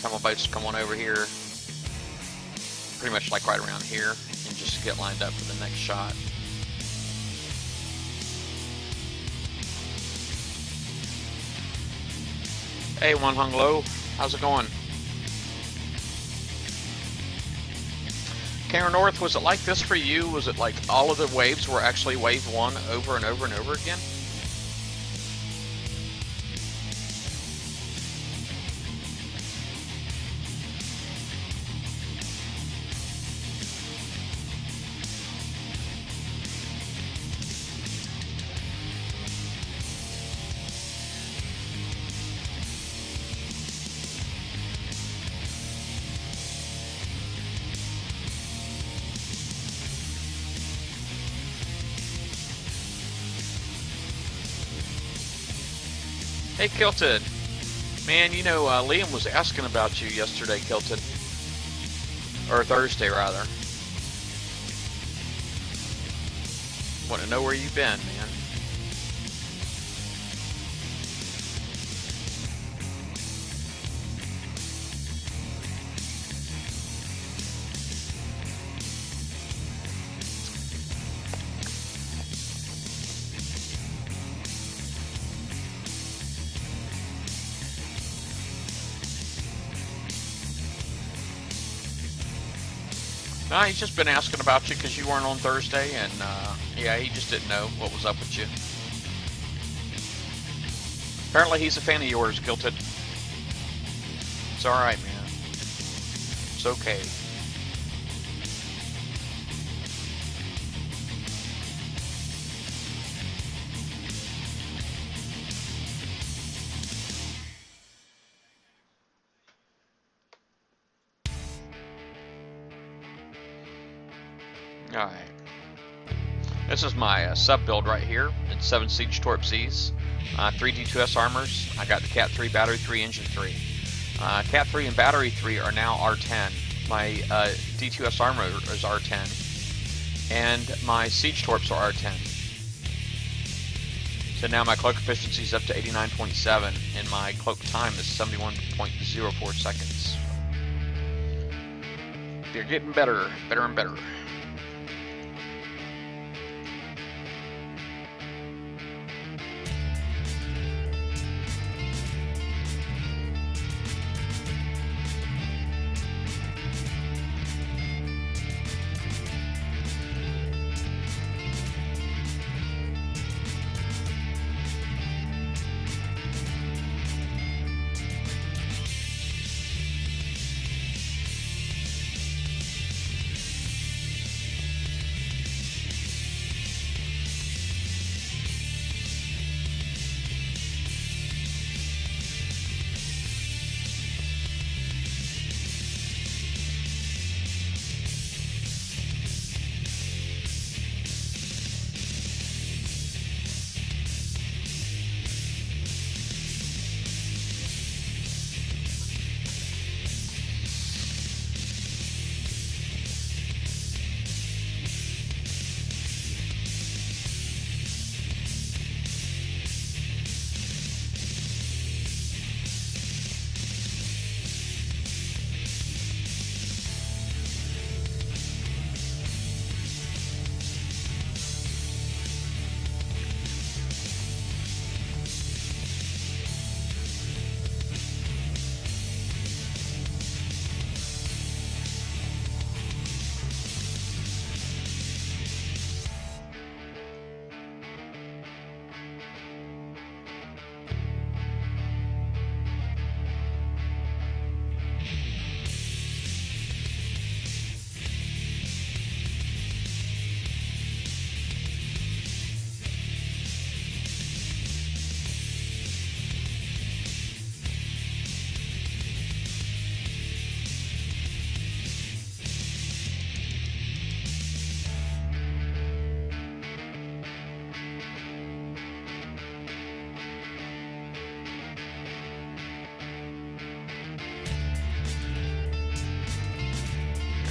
tell my boats to come on over here, pretty much like right around here, and just get lined up for the next shot. Hey, One Hung Low, how's it going? Karen North, was it like this for you? Was it like all of the waves were actually wave one over and over and over again? Hey, Kilted. Man, you know, Liam was asking about you yesterday, Kilted. Or Thursday, rather. Want to know where you've been, man. No, he's just been asking about you because you weren't on Thursday, and yeah, he just didn't know what was up with you. Apparently he's a fan of yours, Gilted. It's alright, man. It's okay. Alright. This is my sub build right here. It's 7 Siege Torp Zs, 3 D2S armors. I got the Cat 3, Battery 3, Engine 3. Cat 3 and Battery 3 are now R10. My D2S armor is R10. And my Siege Torps are R10. So now my cloak efficiency is up to 89.7 and my cloak time is 71.04 seconds. They're getting better and better.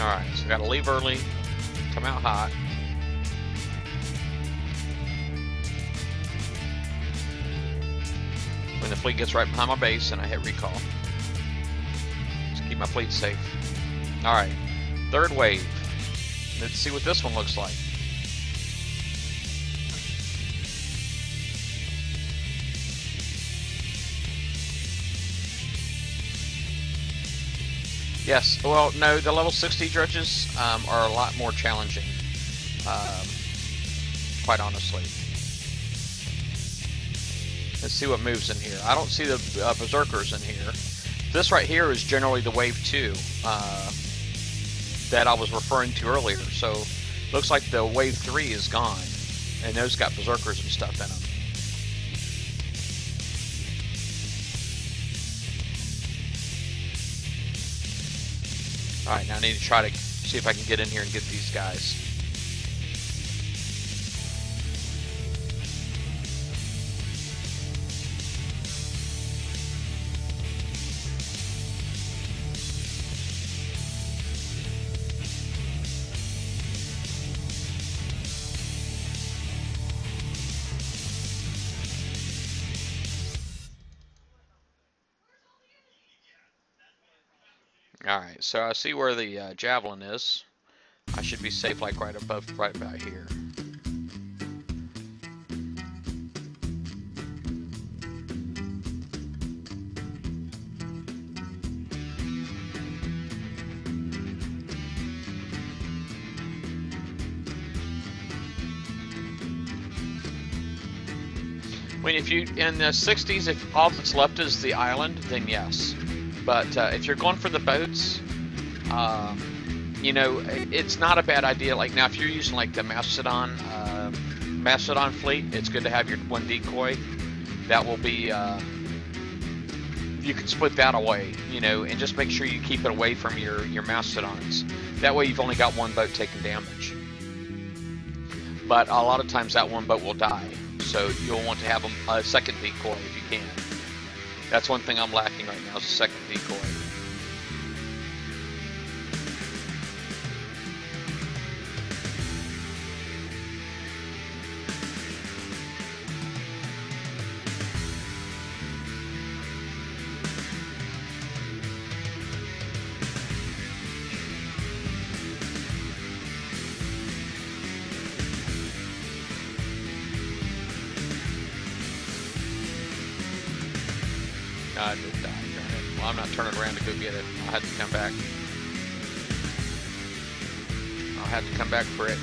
Alright, so gotta leave early, come out hot. When the fleet gets right behind my base and I hit recall. Just keep my fleet safe. Alright, third wave. Let's see what this one looks like. Yes, well, no, the level 60 dredges are a lot more challenging, quite honestly. Let's see what moves in here. I don't see the berserkers in here. This right here is generally the wave 2 that I was referring to earlier. So looks like the wave 3 is gone, and those got berserkers and stuff in them. Alright, now I need to try to see if I can get in here and get these guys. Alright, so I see where the javelin is. I should be safe like right about here. I mean, if you, in the 60s, if all that's left is the island, then yes. But if you're going for the boats, you know, it's not a bad idea. Like now, if you're using like the Mastodon fleet, it's good to have your one decoy. That will be, you can split that away, you know, and just make sure you keep it away from your Mastodons. That way you've only got one boat taking damage. But a lot of times that one boat will die. So you'll want to have a second decoy if you can. That's one thing I'm lacking right now is a second decoy. I did die, darn it. Well, I'm not turning around to go get it. I'll have to come back. I'll have to come back for it.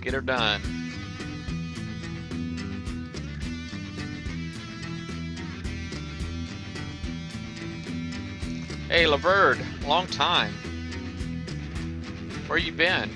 Get her done. Hey, Laverde, long time. Where you been?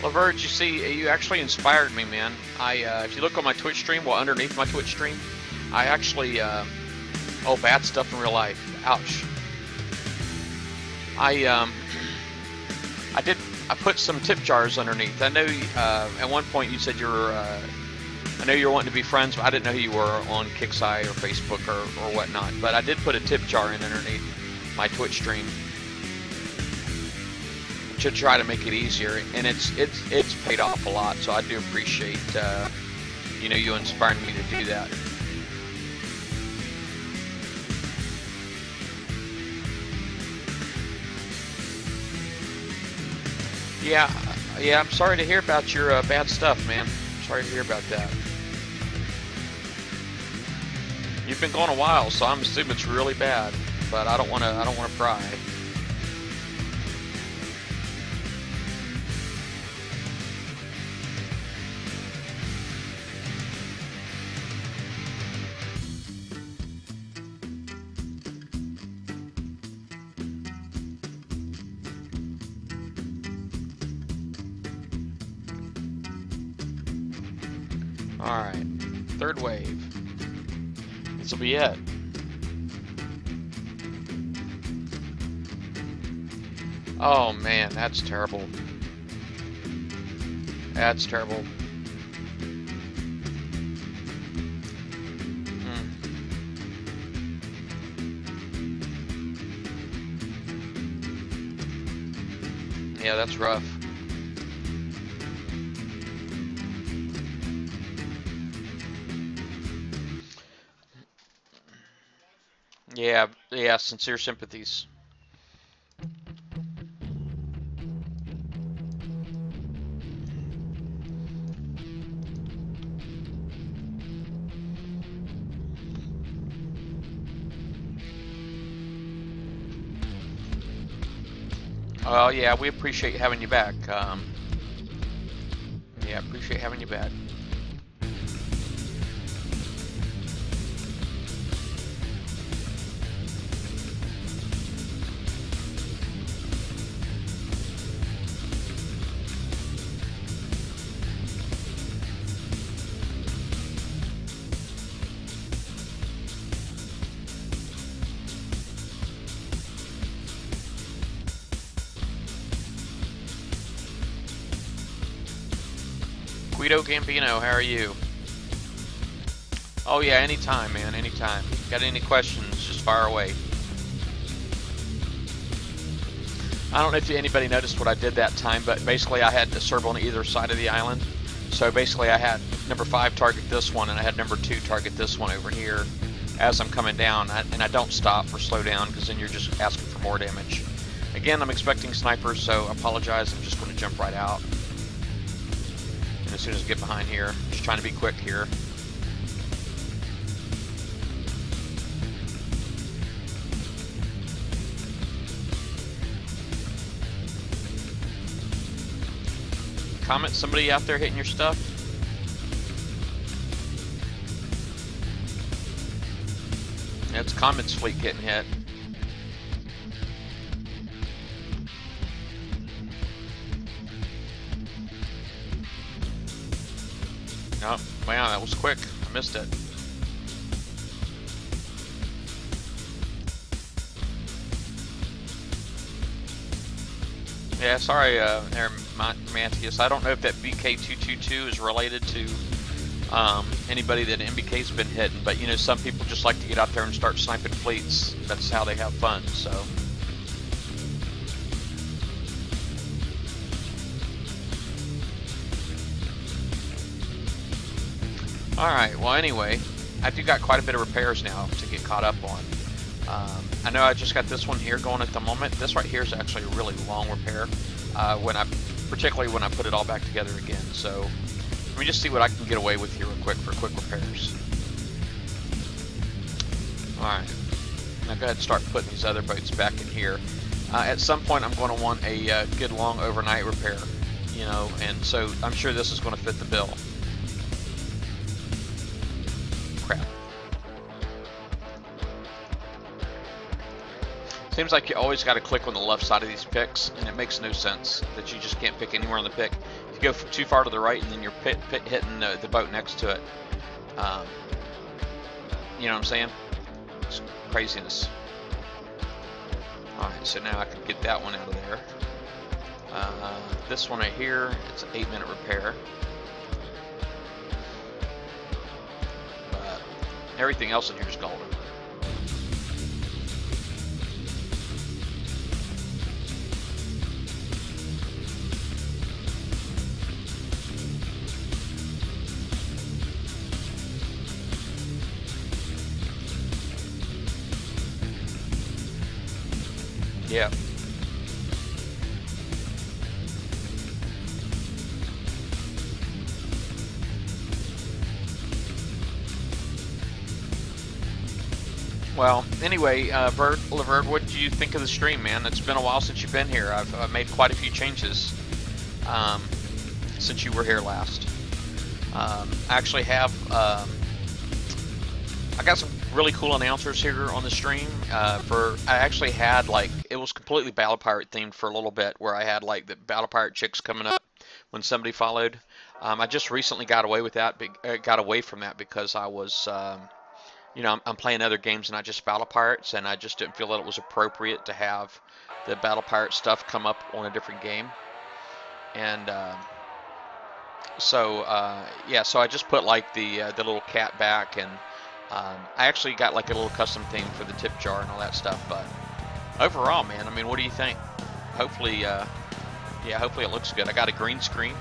Laverde, you see, you actually inspired me, man. If you look on my Twitch stream, well, underneath my Twitch stream, I actually, oh, bad stuff in real life. Ouch. I put some tip jars underneath. I know, at one point you said you were, I know you were wanting to be friends, but I didn't know who you were on Kixeye or Facebook or whatnot. But I did put a tip jar in underneath my Twitch stream to try to make it easier, and it's paid off a lot. So I do appreciate you know, you inspiring me to do that. Yeah, yeah, I'm sorry to hear about your bad stuff, man. Sorry to hear about that. You've been gone a while, so I'm assuming it's really bad. But I don't want to pry. Alright, third wave. This will be it. Oh man, that's terrible. That's terrible. Yeah, that's rough. Yeah, yeah, sincere sympathies. Well, yeah, we appreciate having you back. Yeah, appreciate having you back. Guido Gambino, how are you? Oh yeah, anytime, man, anytime. Got any questions, just fire away. I don't know if anybody noticed what I did that time, but basically I had a servo on either side of the island. So basically I had number 5 target this one, and I had number 2 target this one over here as I'm coming down. And I don't stop or slow down, because then you're just asking for more damage. Again, I'm expecting snipers, so I apologize. I'm just going to jump right out. And as soon as I get behind here, just trying to be quick here. Comment, somebody out there hitting your stuff? Yeah, it's Comet's fleet getting hit. Oh, wow, that was quick. I missed it. Yeah, sorry, there, Mantius. I don't know if that BK222 is related to anybody that MBK's been hitting, but you know, some people just like to get out there and start sniping fleets. That's how they have fun, so. Alright, well anyway, I do got quite a bit of repairs now to get caught up on. I know I just got this one here going at the moment. This right here is actually a really long repair, particularly when I put it all back together again. So let me just see what I can get away with here real quick for quick repairs. Alright, now go ahead and start putting these other boats back in here. At some point I'm going to want a good long overnight repair, you know, and so I'm sure this is going to fit the bill. Crap. Seems like you always got to click on the left side of these picks, and it makes no sense that you just can't pick anywhere on the pick. If you go too far to the right, and then you're hitting the boat next to it. You know what I'm saying? It's craziness. Alright, so now I can get that one out of there. This one right here, it's an 8-minute repair. But everything else in here is golden. Yeah. Well, anyway, Laverne, what did you think of the stream, man? It's been a while since you've been here. I've made quite a few changes um, since you were here last. I actually have I got some really cool announcers here on the stream. I actually had like it was completely Battle Pirate themed for a little bit, where I had like the Battle Pirate chicks coming up when somebody followed. I just recently got away with that, got away from that because I was, you know, I'm playing other games, not just Battle Pirates, and I just didn't feel that it was appropriate to have the Battle Pirate stuff come up on a different game. And yeah, so I just put like the little cat back, and I actually got like a little custom theme for the tip jar and all that stuff. But overall, man, I mean, what do you think? Hopefully, yeah, hopefully it looks good. I got a green screen.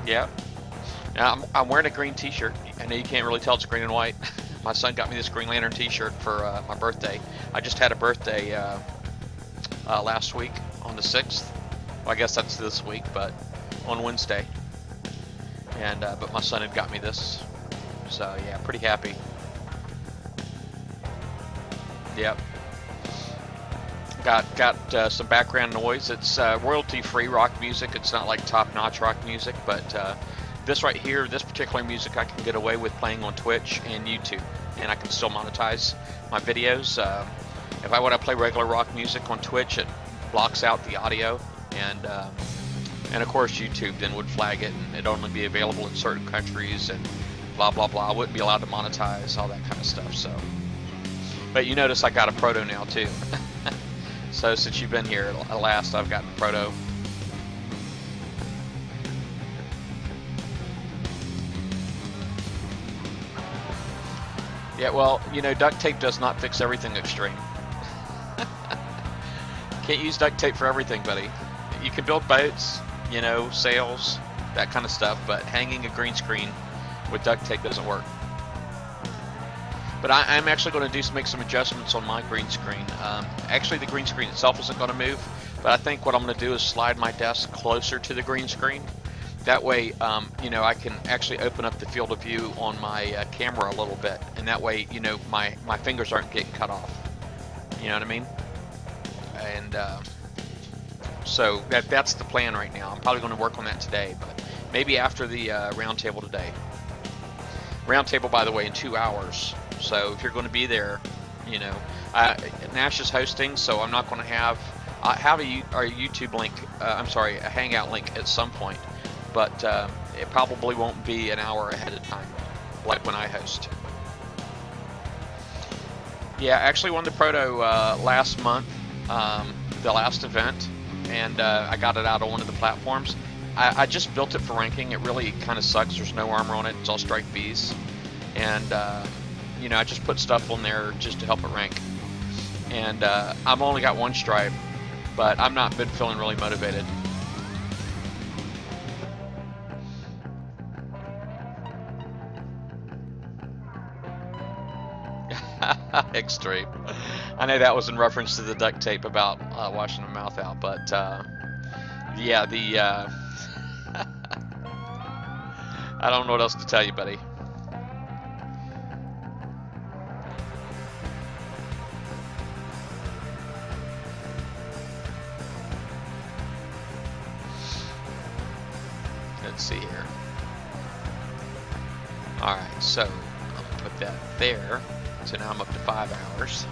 Yeah. Now I'm wearing a green T-shirt. I know you can't really tell it's green and white. My son got me this Green Lantern T-shirt for my birthday. I just had a birthday last week on the 6th. Well, I guess that's this week, but on Wednesday. And but my son had got me this, so yeah, pretty happy. Yep. Got some background noise. It's royalty-free rock music. It's not like top-notch rock music, but this right here, this particular music, I can get away with playing on Twitch and YouTube, and I can still monetize my videos. If I want to play regular rock music on Twitch, it blocks out the audio, and of course YouTube then would flag it, and it'd only be available in certain countries, and blah blah blah. I wouldn't be allowed to monetize all that kind of stuff. So, but you notice I got a proto now too. So since you've been here at last, I've gotten proto. Yeah, well, you know, duct tape does not fix everything, Extreme. Can't use duct tape for everything, buddy. You can build boats, you know, sails, that kind of stuff, but hanging a green screen with duct tape doesn't work. But I'm actually going to make some adjustments on my green screen. Actually, the green screen itself isn't going to move, but I think what I'm going to do is slide my desk closer to the green screen. That way, you know, I can actually open up the field of view on my camera a little bit, and that way, you know, my fingers aren't getting cut off. You know what I mean? And so that's the plan right now. I'm probably going to work on that today, but maybe after the round table today. Round table, by the way, in 2 hours. So if you're going to be there, you know, Nash is hosting, so I'm not going to have a YouTube link. I'm sorry, a Hangout link at some point, but it probably won't be an hour ahead of time, like when I host. Yeah, I actually won the proto last month, the last event, and I got it out on one of the platforms. I just built it for ranking. It really kind of sucks. There's no armor on it. It's all strike Bs, and you know, I just put stuff on there just to help it rank. And I've only got one stripe, but I've not been feeling really motivated. Extreme. I know that was in reference to the duct tape about washing the mouth out, but yeah, the I don't know what else to tell you, buddy. Let's see here. Alright, so I'm going to put that there. So now I'm up to 5 hours.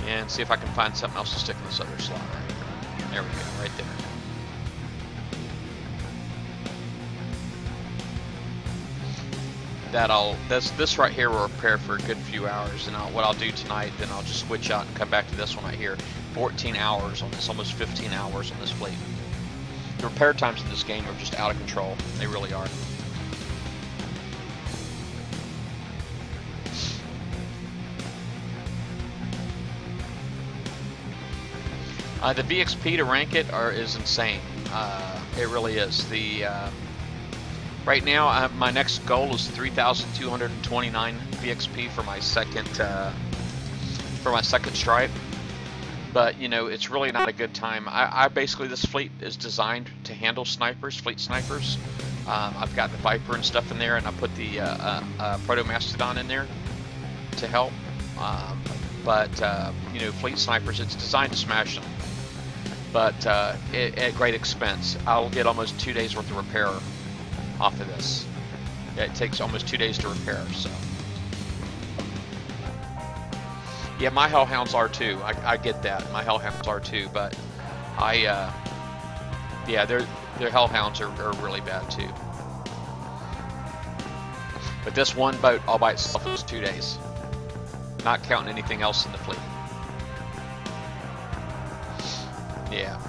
And see if I can find something else to stick in this other slot right here. There we go, right there. This right here will repair for a good few hours, and what I'll do tonight, then I'll just switch out and come back to this one right here. 14 hours on this, almost 15 hours on this fleet. The repair times in this game are just out of control. They really are. The VXP to rank it is insane. It really is. Right now, my next goal is 3,229 VXP for my second stripe. But you know, it's really not a good time. Basically, this fleet is designed to handle snipers, fleet snipers. I've got the Viper and stuff in there, and I put the Proto-Mastodon in there to help. But you know, fleet snipers, it's designed to smash them, but at great expense. I'll get almost 2 days worth of repair off of this. It takes almost 2 days to repair, so. Yeah, my Hellhounds are too. I get that. My Hellhounds are too, but yeah, their Hellhounds are really bad too. But this one boat all by itself was 2 days, not counting anything else in the fleet. Yeah.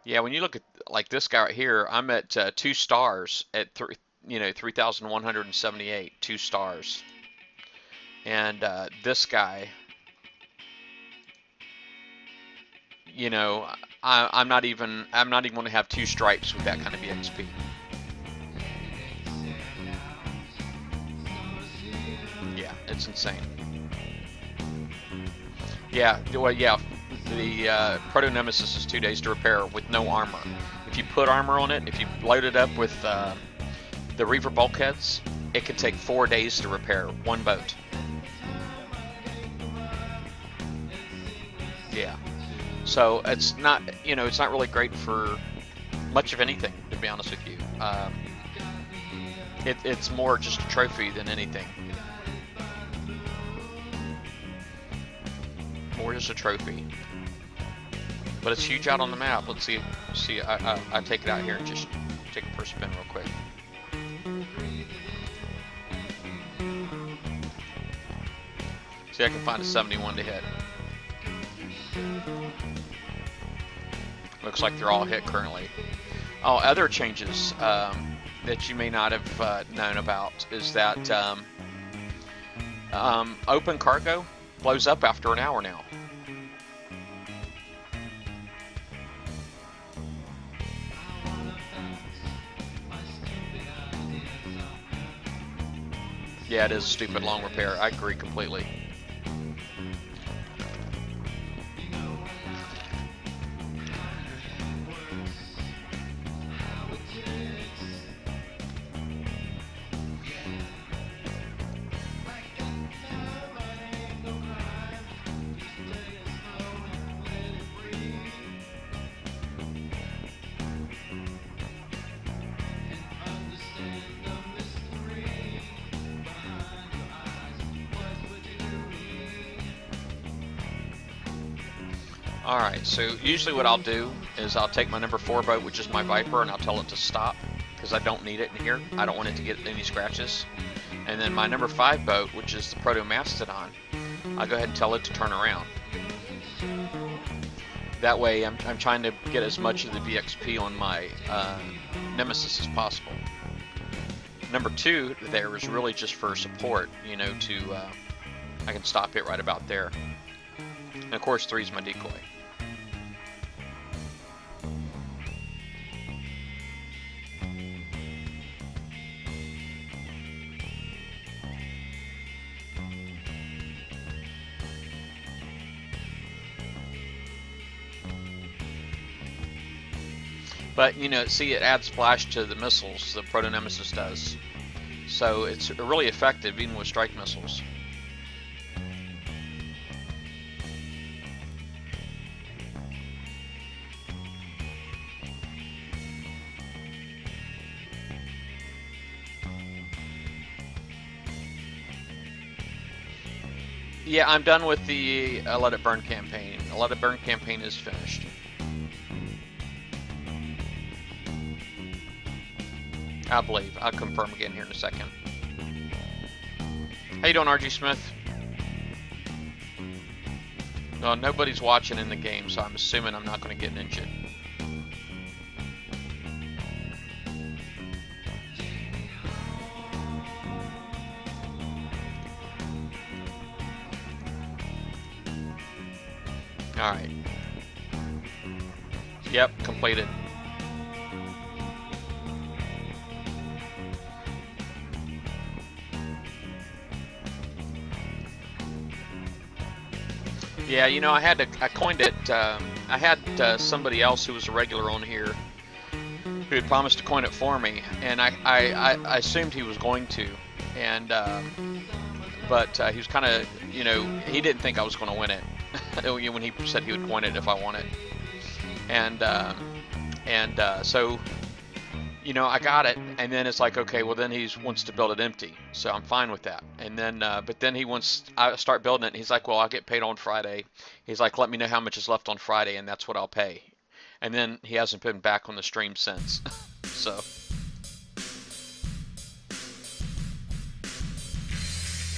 Yeah, when you look at like this guy right here, I'm at 2 stars at 3,178, 2 stars. And this guy, you know, I'm not even going to have 2 stripes with that kind of EXP. Yeah, it's insane. Yeah, well, yeah, the Proto Nemesis is 2 days to repair with no armor. If you put armor on it, if you load it up with the Reaver bulkheads, it can take 4 days to repair one boat. Yeah, so it's not, you know, it's not really great for much of anything, to be honest with you. It's more just a trophy than anything. More just a trophy. But it's huge out on the map. Let's see. I take it out here and just take it for a spin real quick. See, I can find a 71 to hit. Looks like they're all hit currently. Oh, other changes that you may not have known about is that open cargo blows up after an hour now. Yeah, it is a stupid long repair. I agree completely. Alright, so usually what I'll do is I'll take my number 4 boat, which is my Viper, and I'll tell it to stop, because I don't need it in here. I don't want it to get any scratches. And then my number 5 boat, which is the Proto-Mastodon, I'll go ahead and tell it to turn around. That way I'm trying to get as much of the VXP on my Nemesis as possible. Number 2 there is really just for support, you know, I can stop it right about there. And of course 3 is my decoy. But, you know, see, it adds flash to the missiles, the Proto-Nemesis does. So it's really effective even with strike missiles. Yeah, I'm done with the Let It Burn campaign. The Let It Burn campaign is finished. I believe. I'll confirm again here in a second. How you doing, RG Smith? Well, nobody's watching in the game, so I'm assuming I'm not going to get ninja. Alright. Yep, completed. Yeah, you know, I coined it, I had somebody else who was a regular on here who had promised to coin it for me, and I assumed he was going to, and but he was kind of, you know, he didn't think I was going to win it when he said he would coin it if I won it, and so, you know, I got it, and then it's like, okay, well then he wants to build it empty, so I'm fine with that. And then, but then I start building it, and he's like, well, I'll get paid on Friday. He's like, let me know how much is left on Friday, and that's what I'll pay. And then he hasn't been back on the stream since. So,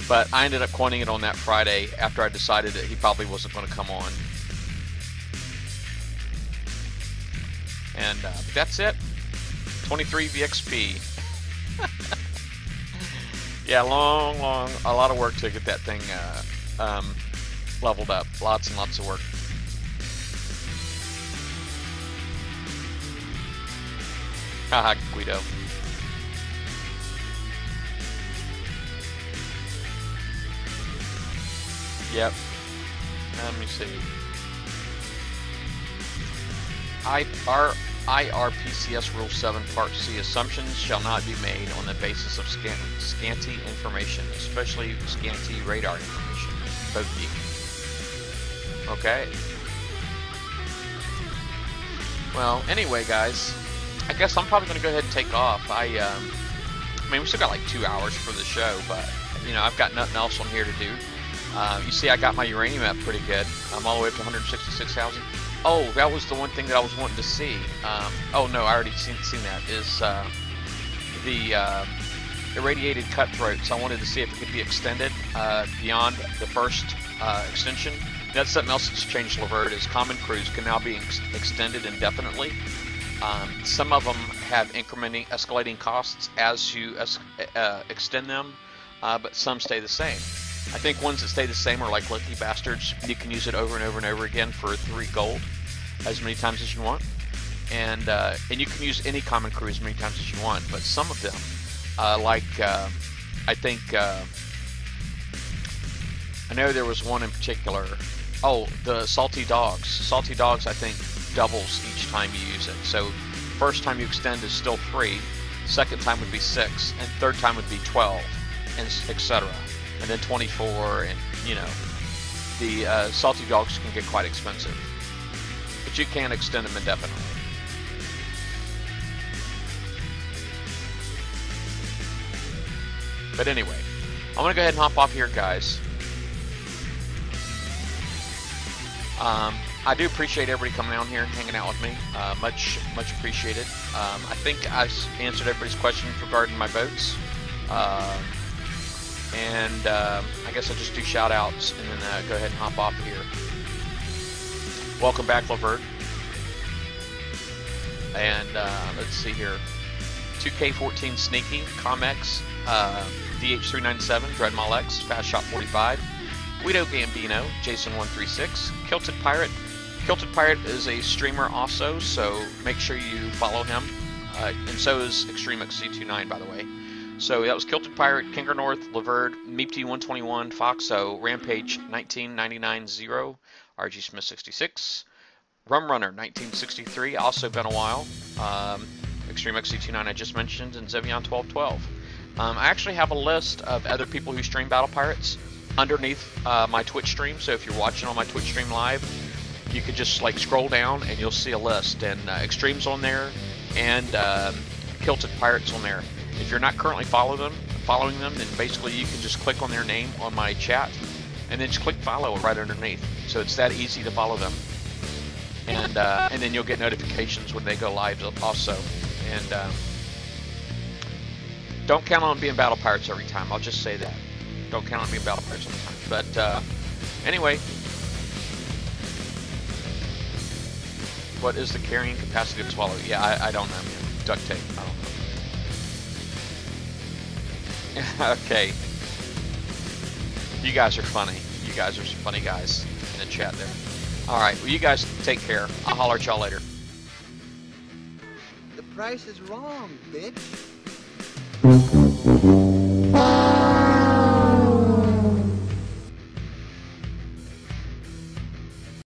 but I ended up coining it on that Friday after I decided that he probably wasn't going to come on. And that's it. 23 VXP. Yeah, a lot of work to get that thing leveled up. Lots and lots of work. Haha, Guido. Yep. Let me see. IRPCS Rule 7 Part C, assumptions shall not be made on the basis of scanty information, especially scanty radar information. Bogey. Okay. Well, anyway, guys, I guess I'm probably going to go ahead and take off. I mean, we still got like 2 hours for the show, but, you know, I've got nothing else on here to do. You see, I got my uranium up pretty good. I'm all the way up to 166,000. Oh, that was the one thing that I was wanting to see. Oh no, I already seen that. Is the irradiated cutthroats. I wanted to see if it could be extended beyond the first extension. That's something else that's changed Laverde, is common crews can now be extended indefinitely. Some of them have escalating costs as you extend them, but some stay the same. I think ones that stay the same are like Lucky Bastards. You can use it over and over and over again for 3 gold, as many times as you want, and you can use any common crew as many times as you want. But some of them, I think I know there was one in particular. Oh, the Salty Dogs. Salty Dogs, I think, doubles each time you use it. So first time you extend is still 3, second time would be 6, and third time would be 12, and etc. And then 24, and you know, the Salty Dogs can get quite expensive, but you can extend them indefinitely. But anyway, I'm gonna go ahead and hop off here, guys. I do appreciate everybody coming out here and hanging out with me. Much appreciated. I think I answered everybody's questions regarding my boats. And I guess I'll just do shout outs and then go ahead and hop off here. Welcome back, Laverde. And let's see here. 2K14 Sneaky, Comex, DH397, Dreadmall X, Fast Shot 45, Guido Gambino, Jason136, Kilted Pirate. Kilted Pirate is a streamer also, so make sure you follow him. And so is ExtremeXC29, by the way. So that was Kilted Pirate, Kinger North, Laverde, Meepty121, Foxo, Rampage 1999-0, RG Smith 66, Rum Runner 1963, also been a while, Extreme XC29 I just mentioned, and Zevion 1212. I actually have a list of other people who stream Battle Pirates underneath my Twitch stream, so if you're watching on my Twitch stream live, you could just like scroll down and you'll see a list, and Extreme's on there, and Kilted Pirate's on there. If you're not currently following them, then basically you can just click on their name on my chat, and then just click follow right underneath. So it's that easy to follow them, and then you'll get notifications when they go live also. And don't count on being Battle Pirates every time. I'll just say that. Don't count on being Battle Pirates every time. But anyway, what is the carrying capacity of Swallow? Yeah, I don't know. Duct tape. I don't know. Okay. You guys are funny. You guys are some funny guys in the chat there. Alright, well you guys take care. I'll holler at y'all later. The price is wrong, bitch.